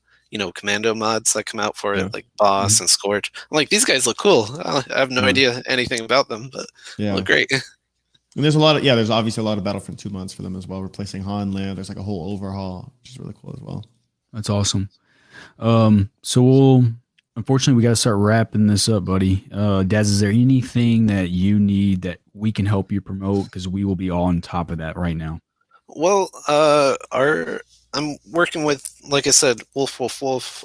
commando mods that come out for it, like Boss and Scorch. I'm like, these guys look cool. I have no idea anything about them, but they look great. And there's there's obviously a lot of Battlefront 2 mods for them as well, replacing Han, Leia. There's like a whole overhaul, which is really cool as well. That's awesome. So unfortunately, we got to start wrapping this up, buddy. Daz, is there anything that you need that we can help you promote? Because we will be all on top of that right now. Well, I'm working with, like I said, Wolf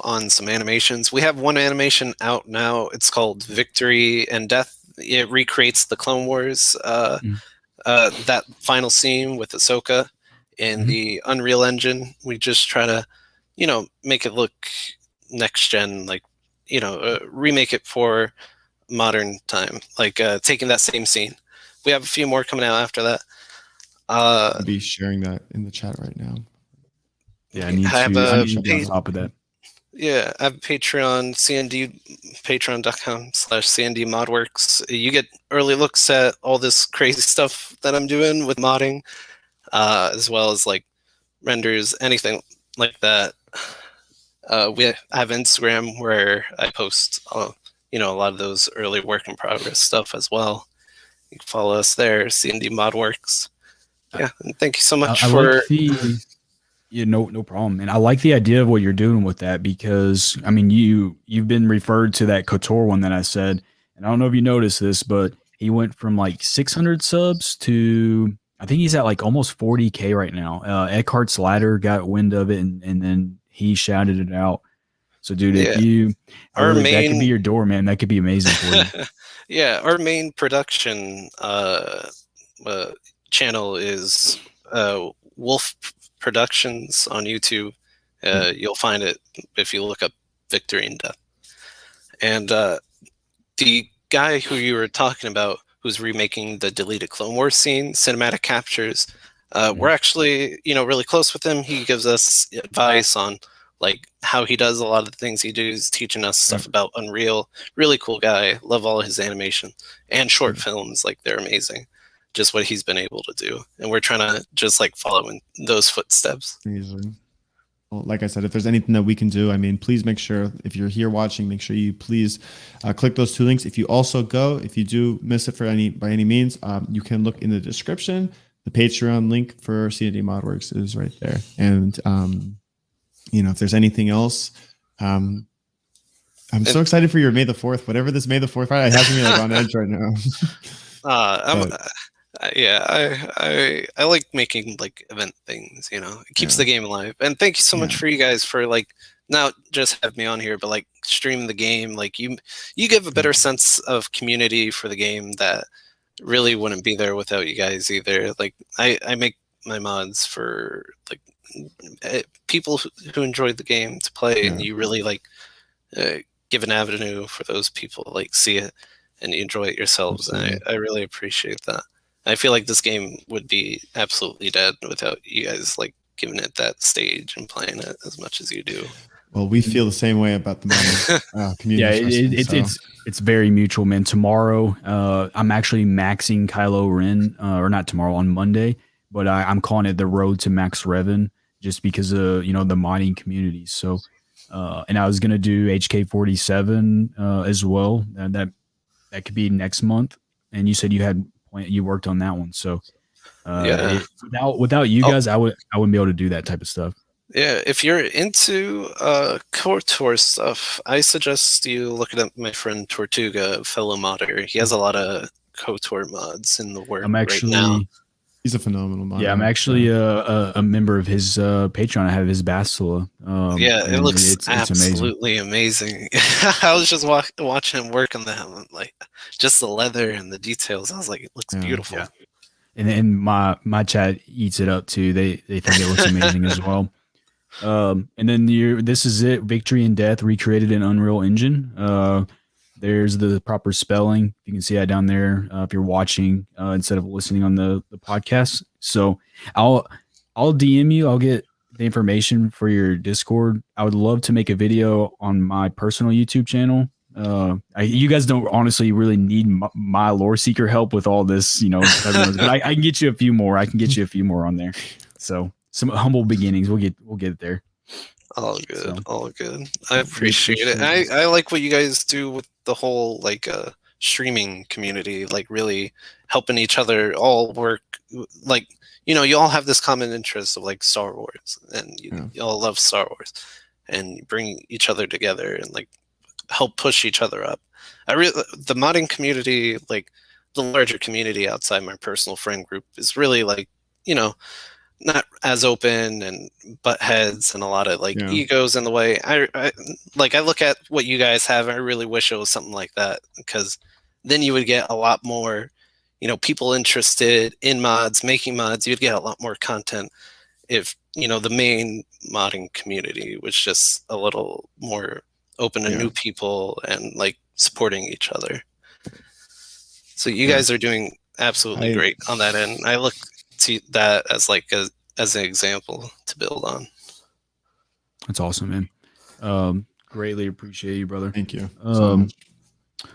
on some animations. We have one animation out now. It's called Victory and Death. It recreates the Clone Wars, that final scene with Ahsoka in the Unreal Engine. We just try to, make it look next gen, like, remake it for modern time, like taking that same scene. We have a few more coming out after that. I'll be sharing that in the chat right now. Yeah, I need to be on top of that. Yeah, I have Patreon, patreon.com/CNDModworks. You get early looks at all this crazy stuff that I'm doing with modding, as well as like renders, anything like that. I have Instagram where I post, a lot of those early work in progress stuff as well. You can follow us there, CND Modworks. Yeah, and thank you so much for. No problem. And I like the idea of what you're doing with that, because I mean, you've been referred to that KOTOR one that I said, and I don't know if you noticed this, but he went from like 600 subs to, I think he's at like almost 40K right now. Eckhart's Ladder got wind of it, and then he shouted it out. So, dude, if that could be your door, man. That could be amazing for you. Yeah, our main production channel is Wolf Productions on YouTube. You'll find it if you look up Victory in Death. And the guy who you were talking about, who's remaking the deleted Clone Wars scene, cinematic captures, we're actually, really close with him. He gives us advice on like how he does a lot of the things he does, teaching us stuff about Unreal. Really cool guy. Love all his animation and short films. Like, they're amazing. Just what he's been able to do. And we're trying to just like follow in those footsteps. Amazing. Well, like I said, if there's anything that we can do, I mean, please make sure, if you're here watching, make sure you please click those 2 links. If you also go, if you do miss it by any means, you can look in the description. The Patreon link for C&D ModWorks is right there. And, if there's anything else, I'm so excited for your May the 4th, whatever this May the 4th, I have me like on edge right now. I like making like event things, it keeps the game alive. And thank you so much for you guys for like not just have me on here, but like stream the game. Like you give a better sense of community for the game that really wouldn't be there without you guys either. Like I make my mods for like people who enjoyed the game to play, and you really like give an avenue for those people to like see it and you enjoy it yourselves. And I really appreciate that. I feel like this game would be absolutely dead without you guys like giving it that stage and playing it as much as you do. Well, we feel the same way about the community. Yeah, it's very mutual, man. Tomorrow, I'm actually maxing Kylo Ren, or not tomorrow, on Monday, but I'm calling it the road to max Revan, just because of the modding community. So, and I was gonna do HK47 as well. That could be next month. And you said you worked on that one. So, without you guys, I wouldn't be able to do that type of stuff. Yeah, if you're into KOTOR stuff, I suggest you look at my friend Tortuga, fellow modder. He has a lot of KOTOR mods in the work right now. He's a phenomenal modder. Yeah, I'm actually a member of his Patreon. I have his Bastila. It looks it's absolutely amazing. I was just watching him work on that. Like, just the leather and the details. I was like, it looks beautiful. Yeah. And then my chat eats it up too. They think it looks amazing as well. And then this is it. Victory in Death, recreated in Unreal Engine. There's the proper spelling. You can see that down there if you're watching instead of listening on the podcast. So I'll DM you. I'll get the information for your Discord. I would love to make a video on my personal YouTube channel. You guys don't honestly really need my lore seeker help with all this, but I can get you a few more. I can get you a few more on there. So some humble beginnings. We'll get there. All good. All good. I appreciate it. I like what you guys do with the whole like streaming community, like really helping each other all work. Like, you all have this common interest of like Star Wars, and you all love Star Wars, and you bring each other together and like help push each other up. The modding community, like the larger community outside my personal friend group, is really like, not as open and butt heads and a lot of like egos in the way. I look at what you guys have, and I really wish it was something like that, because then you would get a lot more, people interested in mods, making mods. You'd get a lot more content if, the main modding community was just a little more open to new people and like supporting each other. So you guys are doing absolutely great on that end. I look to that as like as an example to build on. That's awesome, man. Greatly appreciate you, brother. Thank you.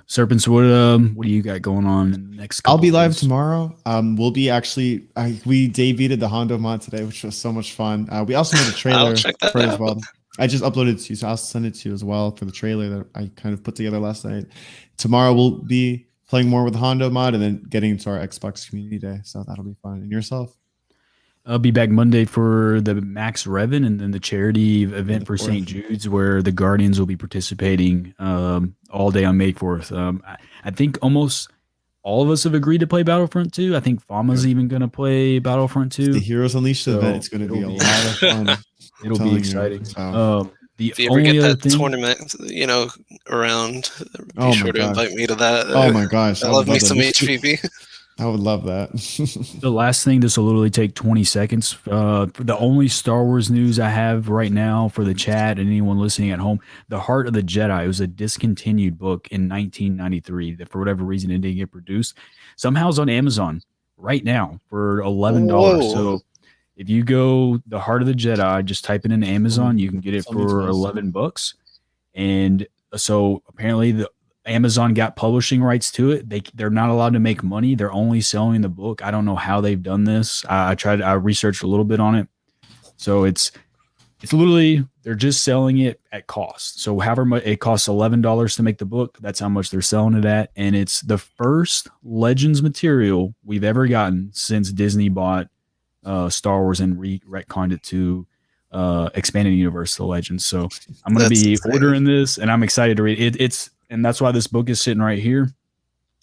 Serpents, what do you got going on in the next couple I'll be live days? tomorrow. We'll be we debuted the Hondo mod today, which was so much fun. We also made a trailer for it as well. I just uploaded it to you, so I'll send it to you as well for the trailer that I kind of put together last night. Tomorrow we'll be playing more with the Hondo mod and then getting into our Xbox community day. So that'll be fun. And yourself? I'll be back Monday for the Max Revan and then the charity event for St. Jude's, where the Guardians will be participating all day on May 4th. I think almost all of us have agreed to play Battlefront 2. I think Fama's even going to play Battlefront 2. It's the Heroes Unleashed event. It's going to be a lot of fun. It'll be exciting. If you ever get that tournament, around, be sure to invite me to that. Oh my gosh. I love me some HPV. I would love that. The last thing, this will literally take 20 seconds. The only Star Wars news I have right now for the chat and anyone listening at home, The Heart of the Jedi, it was a discontinued book in 1993 that for whatever reason it didn't get produced. Somehow it's on Amazon right now for $11. Whoa. So if you go The Heart of the Jedi, just type it into Amazon, you can get it Something's for close. $11. And so apparently the Amazon got publishing rights to it. They're not allowed to make money. They're only selling the book. I don't know how they've done this. I researched a little bit on it. So it's literally they're just selling it at cost. So however much it costs $11 to make the book, that's how much they're selling it at. And it's the first Legends material we've ever gotten since Disney bought Star Wars and retconned it to expanded universe, the Legends. So I'm going to That's be insane. ordering this, and I'm excited to read it. And that's why this book is sitting right here.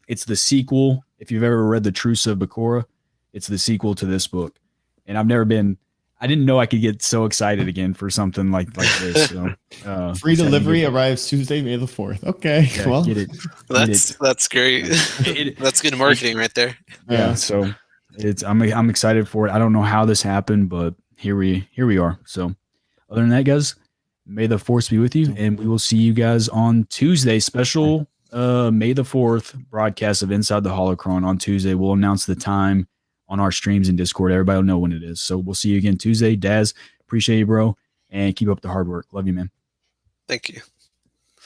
It's the sequel. If you've ever read The Truce of Bakura, it's the sequel to this book. And I didn't know I could get so excited again for something like this. So, Free delivery arrives Tuesday, May the 4th. Okay. Yeah, Well, get it. That's great. That's good marketing right there. Yeah. So I'm excited for it. I don't know how this happened, but here we are. So other than that, guys, may the force be with you, and we will see you guys on Tuesday. Special May the 4th broadcast of Inside the Holocron on Tuesday. We'll announce the time on our streams and Discord. Everybody will know when it is. So we'll see you again Tuesday. Daz, appreciate you, bro, and keep up the hard work. Love you, man. Thank you.